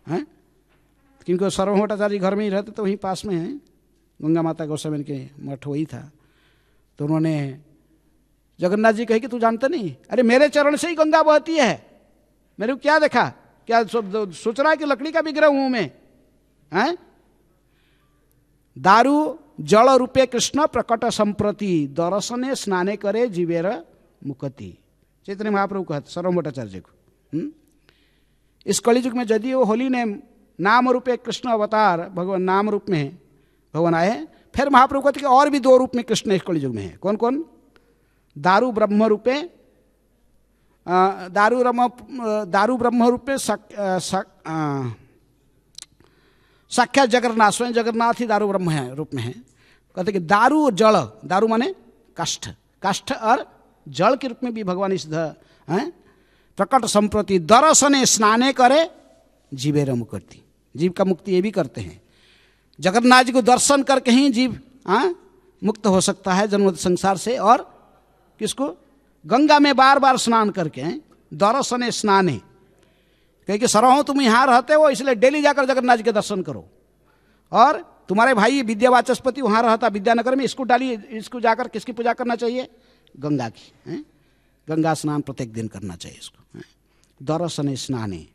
है? क्योंकि सर्वभट्टाचार्य घर में ही रहते तो वहीं पास में है, गंगा माता गोस्वामी के मठ वही था। तो उन्होंने जगन्नाथ जी कहे कि तू जानता नहीं, अरे मेरे चरण से ही गंगा बहती है, मेरे को क्या देखा? क्या सोच रहा है कि लकड़ी का विग्रह हूं मैं? दारू जल रूपे कृष्ण प्रकट संप्रति, दर्शने स्नाने करे जीवेर मुक्ति। चैतन्य महाप्रभु कहते सर्वभट्टाचार्य को। इस कलियुग में यदि वो होली ने नाम रूपे कृष्ण अवतार, भगवान नाम रूप में भगवान आए, फिर महाप्रभु कहते कि और भी दो रूप में कृष्ण इस कलियुग में है। कौन कौन? दारू ब्रह्म रूपे, दारू ब्रह्म रूपे साक्षात जगन्नाथ, स्वयं जगन्नाथ ही दारू ब्रह्म है रूप में है। कहते कि दारू और जल, दारू माने काष्ठ, काष्ठ और जल के रूप में भी भगवान इस प्रकट संप्रति, दर्शने स्नाने करे जीवेर मुक्ति। जीव का मुक्ति ये भी करते हैं, जगन्नाथ जी को दर्शन करके ही जीव मुक्त हो सकता है जन्म संसार से। और किसको? गंगा में बार बार स्नान करके, दर्शने स्नाने, क्योंकि सरहो तुम यहाँ रहते हो इसलिए डेली जाकर जगन्नाथ जी के दर्शन करो। और तुम्हारे भाई विद्या वाचस्पति वहाँ रहता विद्यानगर में, इसको डालिए, इसको जाकर किसकी पूजा करना चाहिए? गंगा की। गंगा स्नान प्रत्येक दिन करना चाहिए इसको, दर्शने स्नाने।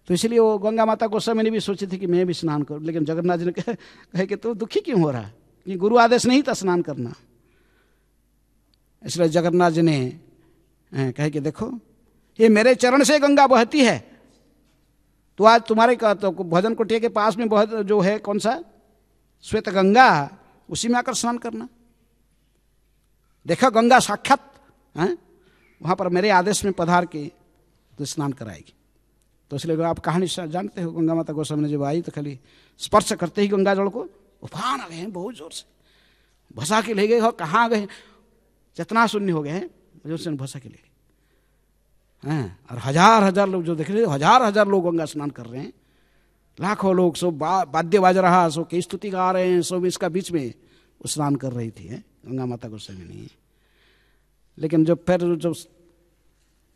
तो इसलिए वो गंगा माता गोस्वामी ने भी सोची थी कि मैं भी स्नान करूं, लेकिन जगन्नाथ जी ने कहे कि तू दुखी क्यों हो रहा है, कि गुरु आदेश नहीं था स्नान करना। इसलिए जगन्नाथ जी ने कहे कि देखो ये मेरे चरण से गंगा बहती है, तो आज तुम्हारे तो भजन कुटिया के पास में बहुत जो है कौन सा श्वेत गंगा, उसी में आकर स्नान करना। देखो गंगा साक्षात वहाँ पर मेरे आदेश में पधार के तो स्नान कराएगी। तो इसलिए आप कहानी जानते हो, गंगा माता गोस्वामी ने जब आई तो खाली स्पर्श करते ही गंगा जल को उफान आ गए हैं बहुत जोर से, भसा के ले गए। और कहाँ गए, जितना शून्य हो गए हैं जोर से भसा के ले गए हैं। और हजार हजार लोग जो देख रहे, हजार हजार लोग गंगा स्नान कर रहे हैं, लाखों लोग, सब वाद्य बाज रहा, सब की स्तुति गा रहे हैं, सब इसका बीच में स्नान कर रही थी गंगा माता गोस्वामी नहीं। लेकिन जब फिर जब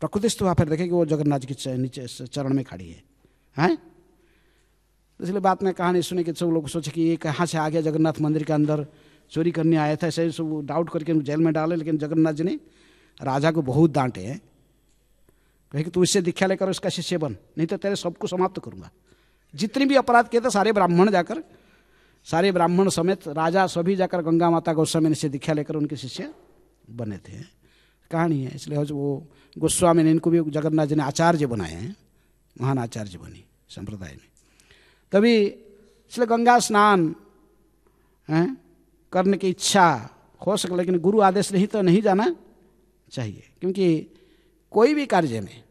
प्रकृतिस्थ हुआ, फिर देखे कि वो जगन्नाथ जी के नीचे चरण में खड़ी है। इसलिए बात में कहानी सुनी कि सब लोग सोचे कि ये कहाँ से आ गया जगन्नाथ मंदिर के अंदर, चोरी करने आया था, ऐसे सब डाउट करके जेल में डाले। लेकिन जगन्नाथ जी ने राजा को बहुत डांटे हैं, कहे कि तू इससे दीक्षा लेकर इसका शिष्य बन, नहीं तो तेरे सबको समाप्त करूंगा। जितने भी अपराध किए थे सारे ब्राह्मण समेत राजा सभी जाकर गंगा माता गोस्वामी से दीक्षा लेकर उनके शिष्य बने थे। कहानी है। इसलिए वो गोस्वामी ने इनको भी जगन्नाथ जी ने आचार्य बनाए हैं, महान आचार्य बनी संप्रदाय में। तभी इसलिए गंगा स्नान करने की इच्छा हो सके, लेकिन गुरु आदेश नहीं तो नहीं जाना चाहिए। क्योंकि कोई भी कार्य में,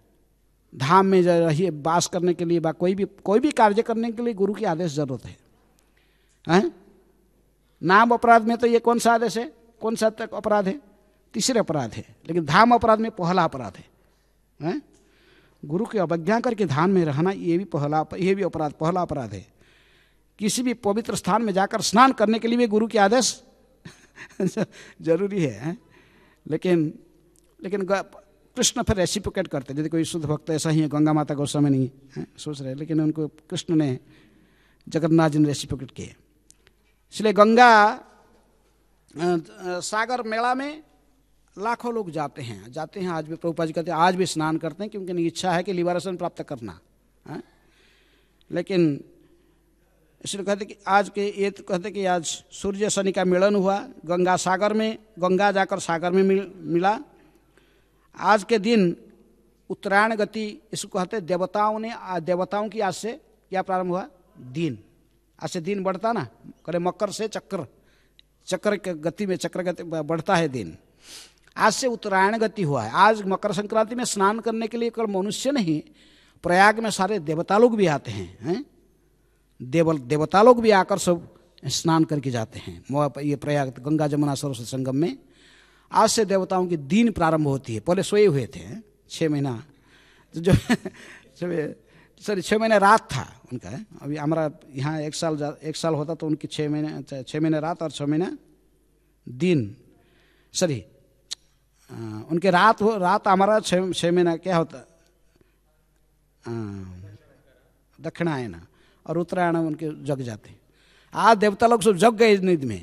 धाम में रहिए वास करने के लिए, कोई भी कार्य करने के लिए गुरु की आदेश जरूरत है। नाम अपराध में तो ये कौन सा आदेश है, कौन सा तक अपराध है, तीसरे अपराध है। लेकिन धाम अपराध में पहला अपराध है। गुरु की अवज्ञा करके धाम में रहना, ये भी अपराध, पहला अपराध है। किसी भी पवित्र स्थान में जाकर स्नान करने के लिए भी गुरु की आदेश जरूरी है। लेकिन कृष्ण फिर रेसिप्रोकेट करते। यदि कोई शुद्ध भक्त ऐसा ही है, गंगा माता गोस्वामी नहीं सोच रहे, लेकिन उनको कृष्ण ने, जगन्नाथ जी ने रेसिप्रोकेट किए। इसलिए गंगा सागर मेला में लाखों लोग जाते हैं। आज भी प्रभुपाद जी कहते हैं, आज भी स्नान करते हैं, क्योंकि उनकी इच्छा है कि लिबरेशन प्राप्त करना है। लेकिन इसलिए कहते कि कि आज सूर्य शनि का मिलन हुआ गंगा सागर में, गंगा जाकर सागर में मिला। आज के दिन उत्तरायण गति, इसको कहते देवताओं की आज से क्या प्रारंभ हुआ, दिन। आज से दिन बढ़ता ना, करे मकर से चक्र गति में बढ़ता है दिन। आज से उत्तरायण गति हुआ है। आज मकर संक्रांति में स्नान करने के लिए केवल मनुष्य नहीं, प्रयाग में सारे देवता लोग भी आते हैं। देवता लोग भी आकर सब स्नान करके जाते हैं। ये प्रयाग गंगा जमुना सरस्वती संगम में आज से देवताओं की दिन प्रारंभ होती है। पहले सोए हुए थे 6 महीना, जो 6 महीने रात था उनका। अभी हमारा यहाँ 1 साल होता तो उनकी 6 महीने रात और 6 महीना दिन, उनके रात हमारा 6 महीना क्या होता, दक्षिणायन, और उत्तरायण उनके जग जाते। आज देवता लोग सब जग गए निध में।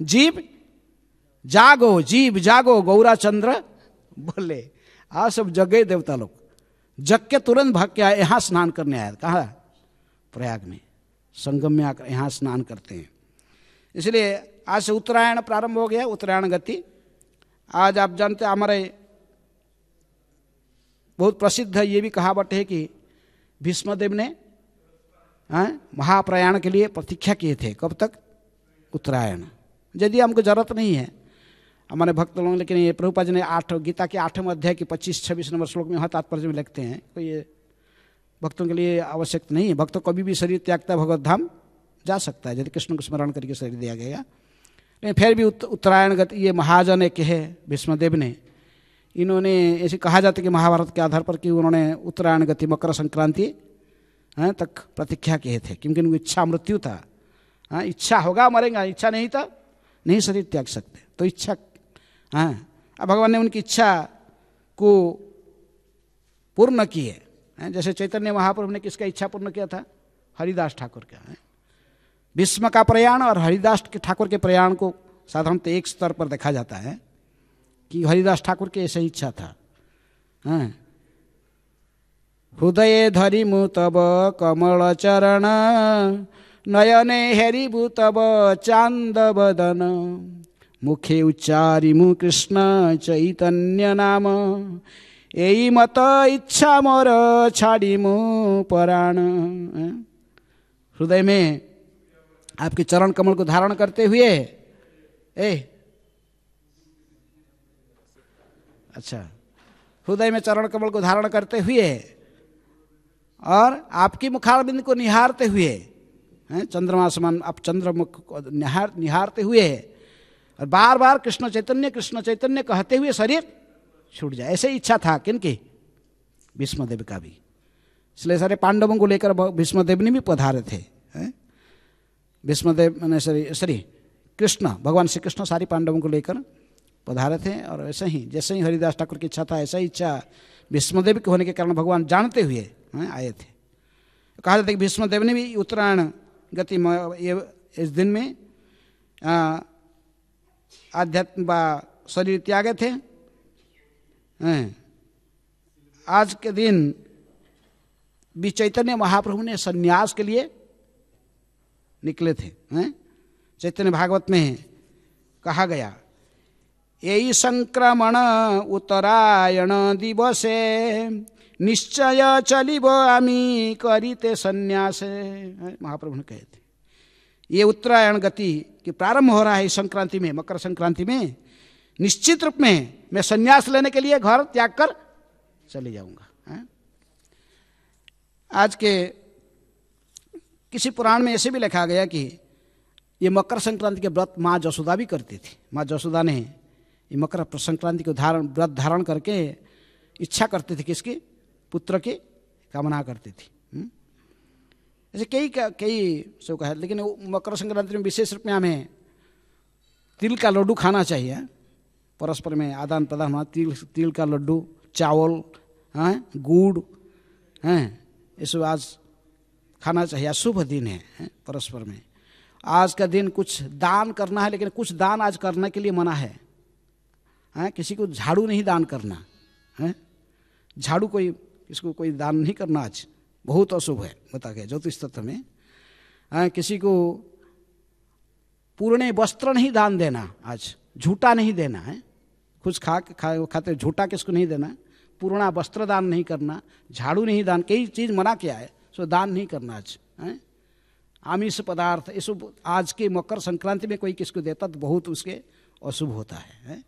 जीव जागो गौरा चंद्र बोले। आज सब जग गए देवता लोग, जग के तुरंत भाग के आए, यहाँ स्नान करने आए। कहाँ, प्रयाग में संगम में आकर यहाँ स्नान करते हैं। इसलिए आज से उत्तरायण प्रारंभ हो गया, उत्तरायण गति। आज आप जानते हैं, हमारे बहुत प्रसिद्ध है ये भी कहावत है कि भीष्मदेव ने महाप्रयाण के लिए प्रतीक्षा किए थे। कब तक, उत्तरायण। यदि हमको जरूरत नहीं है हमारे भक्त लोग, लेकिन ये प्रभुपाद जी ने गीता के 8वें अध्याय के 25-26 नंबर श्लोक में तात्पर्य में लिखते हैं, तो ये भक्तों के लिए आवश्यक नहीं है। भक्तों कभी भी शरीर त्यागता भगवत धाम जा सकता है, यदि कृष्ण को स्मरण करके शरीर दिया गया। लेकिन फिर भी उत्तरायण गति, ये महाजन एक है भीष्मदेव ने, इन्होंने ऐसे कहा जाता है कि महाभारत के आधार पर कि उन्होंने उत्तरायण गति मकर संक्रांति तक प्रतीक्षा किए थे, क्योंकि उनकी इच्छा मृत्यु था। इच्छा होगा मरेगा, इच्छा नहीं था नहीं शरीर त्याग सकते। तो इच्छा, अब भगवान ने उनकी इच्छा को पूर्ण की है। जैसे चैतन्य महाप्रभु ने किसका इच्छा पूर्ण किया था, हरिदास ठाकुर का। भीष्म का प्रयाण और हरिदास के ठाकुर के प्रयाण को साधारणतः एक स्तर पर देखा जाता है कि हरिदास ठाकुर की ऐसा इच्छा था। हृदय धरिमु तब कमल चरण, नयने हेरिबु तब चांद बदन, मुखे उच्चारिमु कृष्ण चैतन्य नाम, एई मत इच्छा मोर छाड़िमु पराण। हृदय में आपके चरण कमल को धारण करते हुए, हृदय में चरण कमल को धारण करते हुए और आपकी मुखारबिंद को निहारते हुए, चंद्रमा समान आप चंद्रमुख को निहारते हुए और बार बार कृष्ण चैतन्य कहते हुए शरीर छूट जाए, ऐसे इच्छा था किनकी? भीष्मदेव का भी। इसलिए सारे पांडवों को लेकर भीष्मदेव ने भी पधारे थे। भीष्मदेव मैंने सॉरी कृष्ण, भगवान श्री कृष्ण सारी पांडवों को लेकर पधारे थे। और ऐसे ही जैसे ही हरिदास ठाकुर की इच्छा था, ऐसा ही इच्छा भीष्मदेव के होने के कारण भगवान जानते हुए आए थे। कहा जाता है कि भीष्मदेव ने भी उत्तरायण गति इस दिन में आध्यात्म शरीर त्यागे थे। आज के दिन भी चैतन्य महाप्रभु ने संन्यास के लिए निकले थे। चैतन्य भागवत में कहा गया, यही संक्रमण उत्तरायण दिवसे निश्चय चलिब आमी करिते संन्यास। महाप्रभु ने कहे थे ये उत्तरायण गति कि प्रारंभ हो रहा है इस संक्रांति में, मकर संक्रांति में, निश्चित रूप में मैं संन्यास लेने के लिए घर त्याग कर चले जाऊंगा। आज के किसी पुराण में ऐसे भी लिखा गया कि ये मकर संक्रांति के व्रत माँ जसोदा भी करती थी। माँ जसोदा ने ये मकर संक्रांति को व्रत धारण करके इच्छा करती थी, किसकी? पुत्र की कामना करती थी। ऐसे कई सब कहा, लेकिन मकर संक्रांति में विशेष रूप में हमें तिल का लड्डू खाना चाहिए। परस्पर में आदान प्रदान हुआ, तिल का लड्डू, चावल, गुड़, ये सब आज खाना चाहिए। शुभ दिन है परस्पर में। आज का दिन कुछ दान करना है, लेकिन कुछ दान आज करने के लिए मना है। किसी को झाड़ू नहीं दान करना है, झाड़ू कोई किसको कोई दान नहीं करना आज, बहुत अशुभ है बता गया ज्योतिष तत्व में। किसी को पूर्ण वस्त्र नहीं दान देना, आज झूठा नहीं देना है, कुछ खाते झूठा किसको नहीं देना, पूर्णा वस्त्र दान नहीं करना, झाड़ू नहीं दान, कई चीज़ मना किया है, सो दान नहीं करना आज। आमिष पदार्थ ये सब आज के मकर संक्रांति में कोई किसको देता तो बहुत उसके अशुभ होता है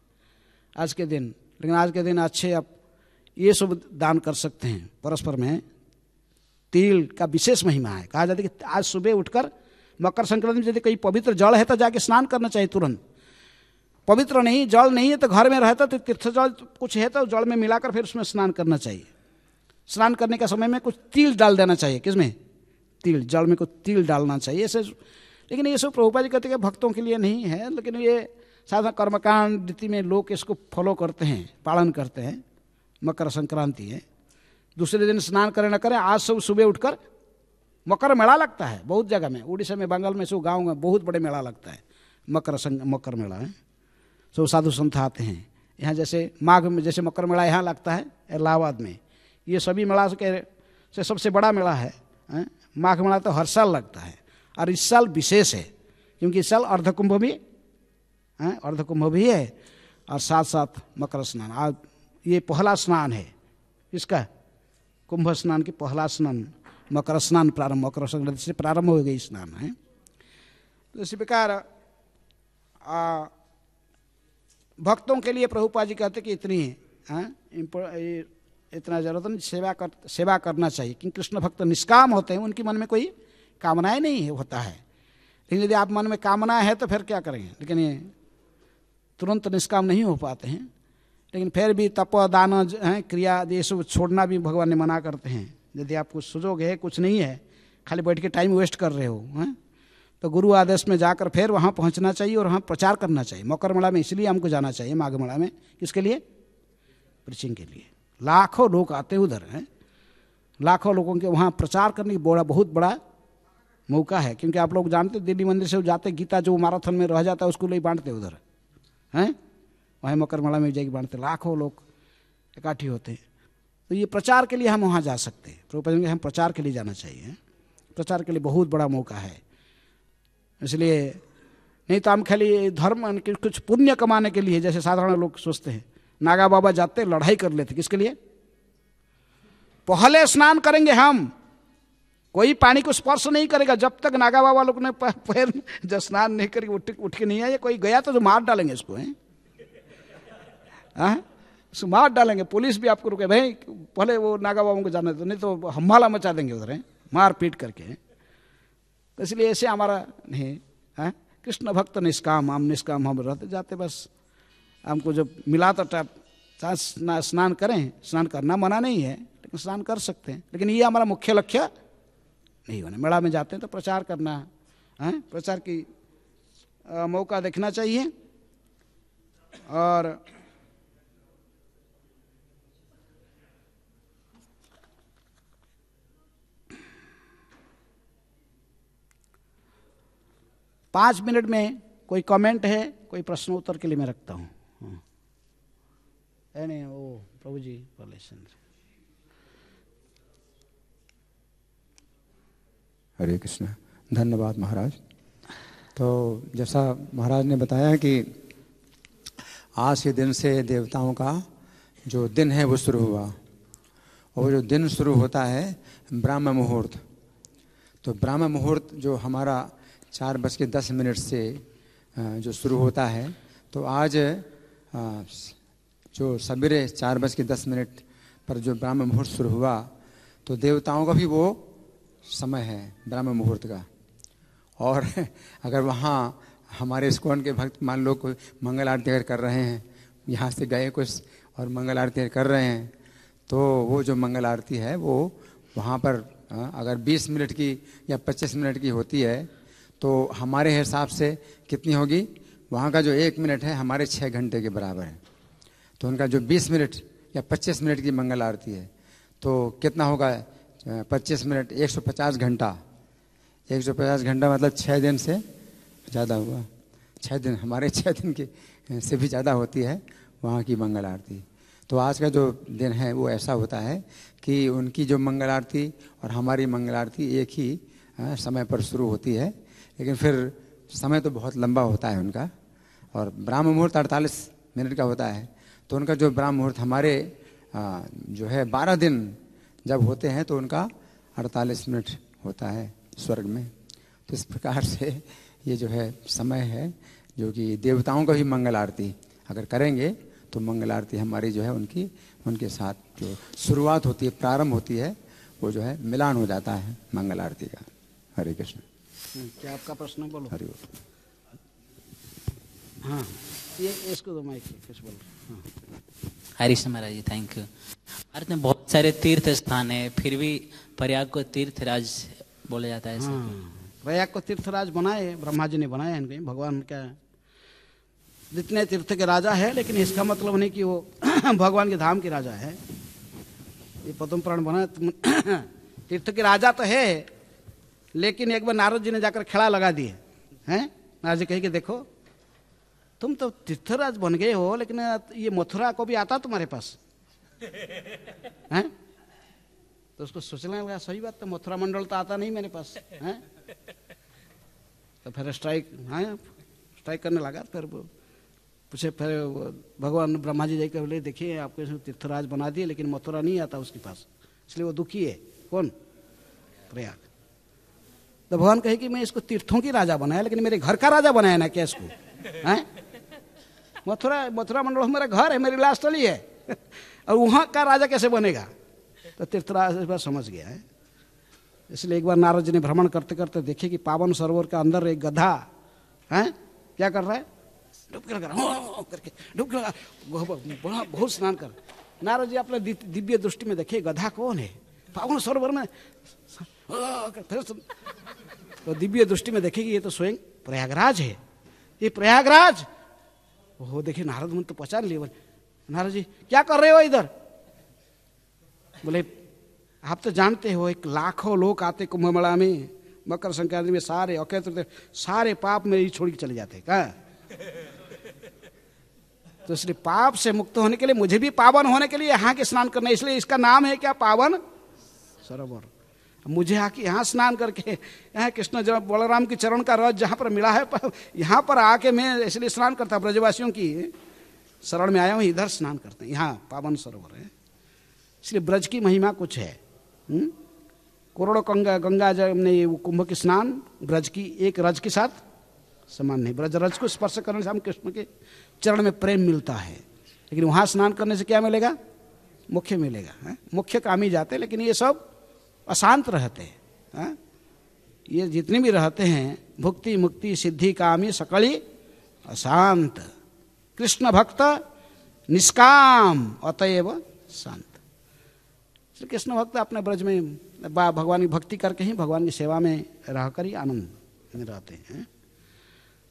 आज के दिन। लेकिन आज के दिन अच्छे आप ये सब दान कर सकते हैं। परस्पर में तिल का विशेष महिमा है। कहा जाता है कि आज सुबह उठकर मकर संक्रांति में यदि कोई पवित्र जल है तो जाके स्नान करना चाहिए तुरंत। पवित्र नहीं, जल नहीं है तो घर में रहता तो तीर्थ जल कुछ है तो जल में मिलाकर फिर उसमें स्नान करना चाहिए। स्नान करने के समय में कुछ तिल डाल देना चाहिए, किसमें? तिल, जल में कुछ तिल डालना चाहिए ऐसे। लेकिन ये सब प्रभुपाद जी कहते हैं भक्तों के लिए नहीं है, लेकिन ये साधारण कर्मकांड रीति में लोग इसको फॉलो करते हैं, पालन करते हैं। मकर संक्रांति है, दूसरे दिन स्नान करें न करें, आज सब सुबह उठकर मकर मेला लगता है बहुत जगह में, उड़ीसा में, बंगाल में, सब गाँव में बहुत बड़े मेला लगता है मकर मेला है। सब साधु संत आते हैं यहाँ, जैसे माघ में जैसे मकर मेला यहाँ लगता है इलाहाबाद में, ये सभी मेला से सबसे बड़ा मेला है। माघ मेला तो हर साल लगता है और इस साल विशेष है क्योंकि इस साल अर्धकुंभ भी है और साथ साथ मकर स्नान। आज ये पहला स्नान है इसका, कुंभ स्नान की पहला स्नान, मकर स्नान प्रारंभ, मकर संक्रांति से प्रारंभ हो गई स्नान है। तो इसी प्रकार भक्तों के लिए प्रभुपाद जी कहते कि इतना जरूरत नहीं, सेवा करना चाहिए क्योंकि कृष्ण भक्त निष्काम होते हैं, उनके मन में कोई कामनाएं नहीं होता है। लेकिन यदि आप मन में कामना है तो फिर क्या करेंगे? लेकिन ये तुरंत निष्काम नहीं हो पाते हैं। लेकिन फिर भी तप दान क्रिया ये सब छोड़ना भी भगवान ने मना करते हैं। यदि आप कुछ सुजोग है, कुछ नहीं है, खाली बैठ के टाइम वेस्ट कर रहे हो तो गुरु आदेश में जाकर फिर वहाँ पहुँचना चाहिए और वहाँ प्रचार करना चाहिए। मकर मेला में इसलिए हमको जाना चाहिए, माघ मेला में, किसके लिए? प्रीचिंग के लिए। लाखों लोग आते उधर हैं, लाखों लोगों के वहाँ प्रचार करने की बहुत बड़ा मौका है। क्योंकि आप लोग जानते दिल्ली मंदिर से जाते, गीता जो मैराथन में रह जाता है उसको ले बांटते उधर हैं, वहीं मकर मेला में जाके बांटते, लाखों लोग इकट्ठे होते हैं। तो ये प्रचार के लिए हम वहाँ जा सकते हैं। प्रभुपाद हम प्रचार के लिए जाना चाहिए, प्रचार के लिए बहुत बड़ा मौका है। इसलिए नहीं तो हम खाली धर्म कुछ पुण्य कमाने के लिए, जैसे साधारण लोग सोचते हैं, नागा बाबा जाते लड़ाई कर लेते, किसके लिए? पहले स्नान करेंगे हम, कोई पानी को स्पर्श नहीं करेगा जब तक नागा बाबा लोग ने पैर जब स्नान नहीं करके उठ के नहीं आए, कोई गया तो जो मार डालेंगे इसको उसको मार डालेंगे, पुलिस भी आपको रुके, भाई पहले वो नागा बाबू को जाने दो, नहीं तो हम्माला मचा देंगे उधर है, मार पीट करके। तो इसलिए ऐसे हमारा नहीं है। कृष्ण भक्त निष्काम, हम निष्काम हम रहते जाते, बस हमको जब मिला तो स्नान करें। स्नान करना मना नहीं है, लेकिन स्नान कर सकते हैं, लेकिन ये हमारा मुख्य लक्ष्य नहीं होना। मेला में जाते हैं तो प्रचार करना है, प्रचार की मौका देखना चाहिए। और पाँच मिनट में कोई कमेंट है, कोई प्रश्न उत्तर के लिए मैं रखता हूँ। नहीं वो प्रभु जी हरे कृष्ण। धन्यवाद महाराज। तो जैसा महाराज ने बताया कि आज के दिन से देवताओं का जो दिन है वो शुरू हुआ, और जो दिन शुरू होता है ब्रह्म मुहूर्त। तो ब्रह्म मुहूर्त जो हमारा 4:10 से जो शुरू होता है, तो आज जो सवेरे 4:10 पर जो ब्रह्म मुहूर्त शुरू हुआ, तो देवताओं का भी वो समय है ब्रह्म मुहूर्त का। और अगर वहाँ हमारे इस्कॉन के भक्त मान लो कोई मंगल आरती अगर कर रहे हैं, यहाँ से गए कुछ और मंगल आरती कर रहे हैं, तो वो जो मंगल आरती है वो वहाँ पर अगर 20 मिनट की या 25 मिनट की होती है, तो हमारे हिसाब से कितनी होगी, वहाँ का जो 1 मिनट है हमारे 6 घंटे के बराबर है। तो उनका जो 20 मिनट या 25 मिनट की मंगल आरती है, तो कितना होगा 25 मिनट 150 घंटा। 150 घंटा मतलब 6 दिन से ज़्यादा हुआ। 6 दिन, हमारे 6 दिन की से भी ज़्यादा होती है वहाँ की मंगल आरती। तो आज का जो दिन है वो ऐसा होता है कि उनकी जो मंगल आरती और हमारी मंगल आरती एक ही समय पर शुरू होती है, लेकिन फिर समय तो बहुत लंबा होता है उनका। और ब्रह्म मुहूर्त 48 मिनट का होता है, तो उनका जो ब्रह्म मुहूर्त हमारे जो है 12 दिन जब होते हैं, तो उनका 48 मिनट होता है स्वर्ग में। तो इस प्रकार से ये जो है समय है जो कि देवताओं का भी मंगल आरती अगर करेंगे, तो मंगल आरती हमारी जो है उनके साथ जो शुरुआत होती है, प्रारंभ होती है, वो जो है मिलान हो जाता है मंगल आरती का। हरे कृष्ण। क्या आपका प्रश्न बोलो। हरि हाँ, ये इसको दो माइक, कुछ बोलो। हाँ। हरी कृष्ण महाराज जी, थैंक यू। भारत में बहुत सारे तीर्थ स्थान है, फिर भी प्रयाग को तीर्थराज बोला जाता है। हाँ, प्रयाग को तीर्थराज बनाए, ब्रह्मा जी ने बनाया इनको, भगवान का जितने तीर्थ के राजा है, लेकिन इसका मतलब नहीं कि वो भगवान के धाम के राजा है। ये पद्म पुराण बना, तीर्थ के राजा तो है, लेकिन एक बार नारद जी ने जाकर खड़ा लगा दिए हैं। नारद जी कहे कि देखो तुम तो तीर्थराज बन गए हो, लेकिन ये मथुरा को भी आता तुम्हारे पास हैं? तो उसको सोचने लगा सही बात, तो मथुरा मंडल तो आता नहीं मेरे पास हैं। तो फिर स्ट्राइक करने लगा। फिर पूछे, फिर भगवान ब्रह्मा जी जाकर बोले देखिए आपको इसमें तीर्थराज बना दिए, लेकिन मथुरा नहीं आता उसके पास, इसलिए वो दुखी है। कौन? प्रयाग। तो भगवान कहे कि मैं इसको तीर्थों की राजा बनाया, लेकिन मेरे घर का राजा बनाया ना क्या इसको हैं? मथुरा मंडल मेरा घर है, मेरी लाश टली है और वहाँ का राजा कैसे बनेगा? तो तीर्थराज इस बार समझ गया है। इसलिए एक बार नारद जी ने भ्रमण करते करते देखे कि पावन सरोवर के अंदर एक गधा है क्या कर रहा है, डुबकी लगा करके डुबकी लगा, बहुत स्नान कर। नारद जी अपने दिव्य दृष्टि में देखे गधा कौन है पावन सरोवर में, फिर तो दिव्य दृष्टि में देखे कि ये तो स्वयं प्रयागराज है, ये प्रयागराज। वो देखिए नारद मुनि तो पहचान लिए। बोले नारद जी क्या कर रहे हो इधर? बोले आप तो जानते हो एक लाखों लोग आते कुंभ मेला में, मकर संक्रांति में सारे अक्षय तृतीया सारे पाप मेरी छोड़ के चले जाते कहा। तो इसलिए पाप से मुक्त होने के लिए, मुझे भी पावन होने के लिए यहाँ के स्नान करना, इसलिए इसका नाम है क्या? पावन सरोवर। मुझे आके यहाँ स्नान करके, यहाँ कृष्ण जब बलराम के चरण का रस जहाँ पर मिला है, यहाँ पर आके मैं इसलिए स्नान करता, ब्रजवासियों की शरण में आया हूँ, इधर स्नान करते हैं, यहाँ पावन सरोवर है। इसलिए ब्रज की महिमा कुछ है। करोड़ों गंगा जब ने कुंभ के स्नान ब्रज की एक रज के साथ समान नहीं। ब्रज रज को स्पर्श करने से हम कृष्ण के चरण में प्रेम मिलता है। लेकिन वहाँ स्नान करने से क्या मिलेगा? मुख्य मिलेगा। मुख्य कामी जाते, लेकिन ये सब अशांत रहते हैं। ये जितने भी रहते हैं भुक्ति मुक्ति सिद्धि कामी सकली अशांत, कृष्ण भक्त निष्काम अतएव शांत। श्री कृष्ण भक्त अपने ब्रज में भगवान की भक्ति करके ही भगवान की सेवा में रहकर ही आनंद में रहते हैं।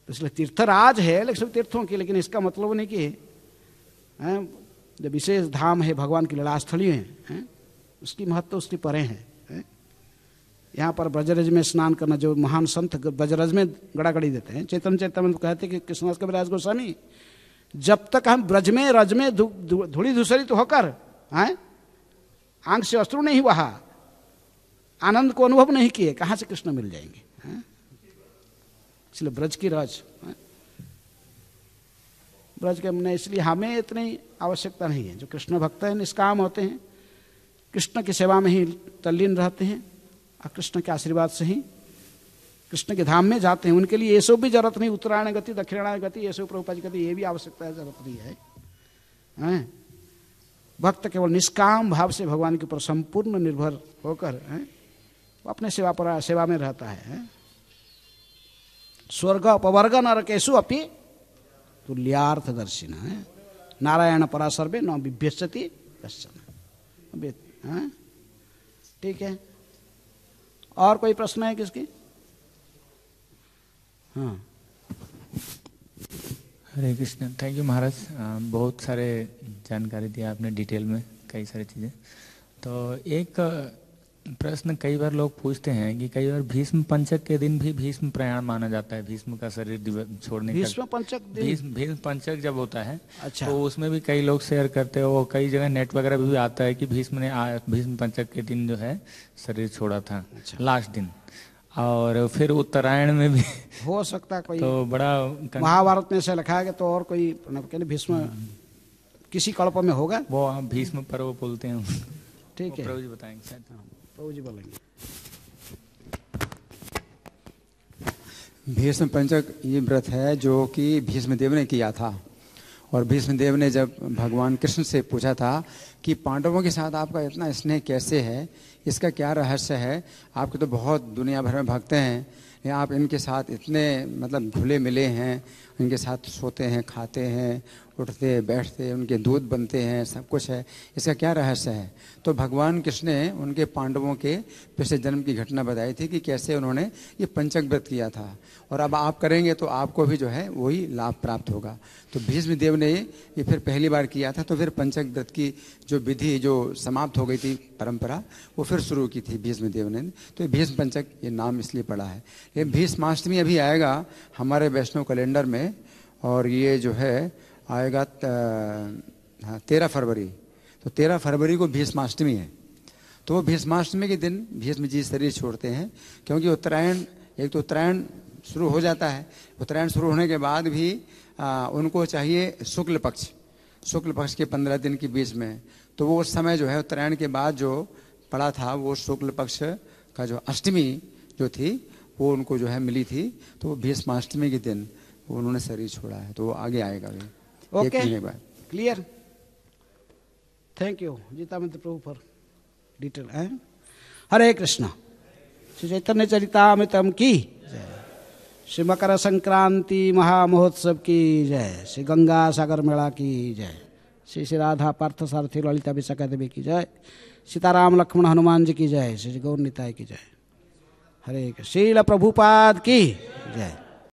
तो इसलिए तीर्थराज है, लेकिन सब तीर्थों की, लेकिन इसका मतलब नहीं कि जो विशेष धाम है भगवान की लीलास्थली है, उसकी महत्व उसकी परे है। यहाँ पर ब्रजरज में स्नान करना, जो महान संत ब्रजरज में गड़ागड़ी देते हैं, चैतन्य चैतन्य कहते हैं कि कृष्णदास कविराज गोस्वामी, जब तक हम ब्रज में रज में धूली धूसरित होकर आंख से अश्रु नहीं बहा, आनंद को अनुभव नहीं किए, कहाँ से कृष्ण मिल जाएंगे? इसलिए ब्रज की रज, ब्रज के हमने, इसलिए हमें इतनी आवश्यकता नहीं है। जो कृष्ण भक्त हैं निष्काम होते हैं, कृष्ण की सेवा में ही तल्लीन रहते हैं और कृष्ण के आशीर्वाद से ही कृष्ण के धाम में जाते हैं, उनके लिए ये सब भी जरूरत नहीं, उत्तरायण गति दक्षिणायण गति ये सब प्रभुपाद गति ये भी आवश्यकता है, जरूरत नहीं है। भक्त केवल निष्काम भाव से भगवान के ऊपर संपूर्ण निर्भर होकर वो अपने सेवा में रहता है। स्वर्ग अपवर्ग नरकेषु अपि तुल्यार्थदर्शिन नारायण परा सर्वे न बिभ्यस्यति कश्चन। ठीक है, और कोई प्रश्न है किसकी? हाँ, हरे कृष्ण। थैंक यू महाराज, बहुत सारे जानकारी दिया आपने डिटेल में, कई सारी चीज़ें। तो एक प्रश्न कई बार लोग पूछते हैं कि कई बार भीष्म पंचक के दिन भी भीष्म प्रयाण माना जाता है, भीष्म का शरीर छोड़ने का। भीष्म पंचक भीष्म पंचक जब होता है, अच्छा, तो उसमें भी कई लोग शेयर करते हैं, वो कई जगह नेट वगैरह भी आता है कि भीष्म ने भीष्म पंचक के दिन जो है शरीर छोड़ा था। अच्छा। लास्ट दिन, और फिर उत्तरायण में भी हो सकता कोई, तो बड़ा महाभारत में से लिखा है कि तो और कोई भीष्म किसी कल्प में होगा, वो भीष्म पर्व बोलते हैं। ठीक है, प्रभु जी बताएंगे शायद। प्रभु जी बोलेंगे। भीष्म पंचक ये व्रत है जो कि भीष्मदेव ने किया था, और भीष्मदेव ने जब भगवान कृष्ण से पूछा था कि पांडवों के साथ आपका इतना स्नेह कैसे है, इसका क्या रहस्य है? आपके तो बहुत दुनिया भर में भक्त हैं, आप इनके साथ इतने मतलब घुले मिले हैं, इनके साथ सोते हैं, खाते हैं, उठते बैठते, उनके दूध बनते हैं, सब कुछ है, इसका क्या रहस्य है? तो भगवान कृष्ण ने उनके पांडवों के पिछले जन्म की घटना बताई थी कि कैसे उन्होंने ये पंचक व्रत किया था, और अब आप करेंगे तो आपको भी जो है वही लाभ प्राप्त होगा। तो भीष्मदेव ने ये फिर पहली बार किया था, तो फिर पंचक व्रत की जो विधि जो समाप्त हो गई थी परंपरा, वो फिर शुरू की थी भीष्मदेव ने। तो ये भीष्म पंचक ये नाम इसलिए पड़ा है। ये भीष्माष्टमी अभी आएगा हमारे वैष्णव कैलेंडर में, और ये जो है आएगा 13 फरवरी। तो 13 फरवरी को भीष्माष्टमी है। तो वो भीष्माष्टमी के दिन भीष्म जी शरीर छोड़ते हैं, क्योंकि उत्तरायण, एक तो उत्तरायण शुरू हो जाता है, उत्तरायण शुरू होने के बाद भी उनको चाहिए शुक्ल पक्ष के 15 दिन के बीच में। तो वो उस समय जो है उत्तरायण के बाद जो पड़ा था, वो शुक्ल पक्ष का जो अष्टमी जो थी वो उनको जो है मिली थी, तो वो भीष्माष्टमी के दिन वो उन्होंने शरीर छोड़ा है। तो वो आगे आएगा भी। Okay, clear, thank you Jitamitra Prabhu for detail. Hare Krishna. Shri Chaitanya Charitamritam की जय, श्री मकर संक्रांति महामहोत्सव की जय, श्री गंगा सागर मेला की जय, श्री राधा पार्थ सारथी ललिता विशाखा देवी की जय, सीताराम लक्ष्मण हनुमान जी की जय, श्री गौर निताय की जय। हरे कृष्ण। श्रील प्रभुपाद की जय।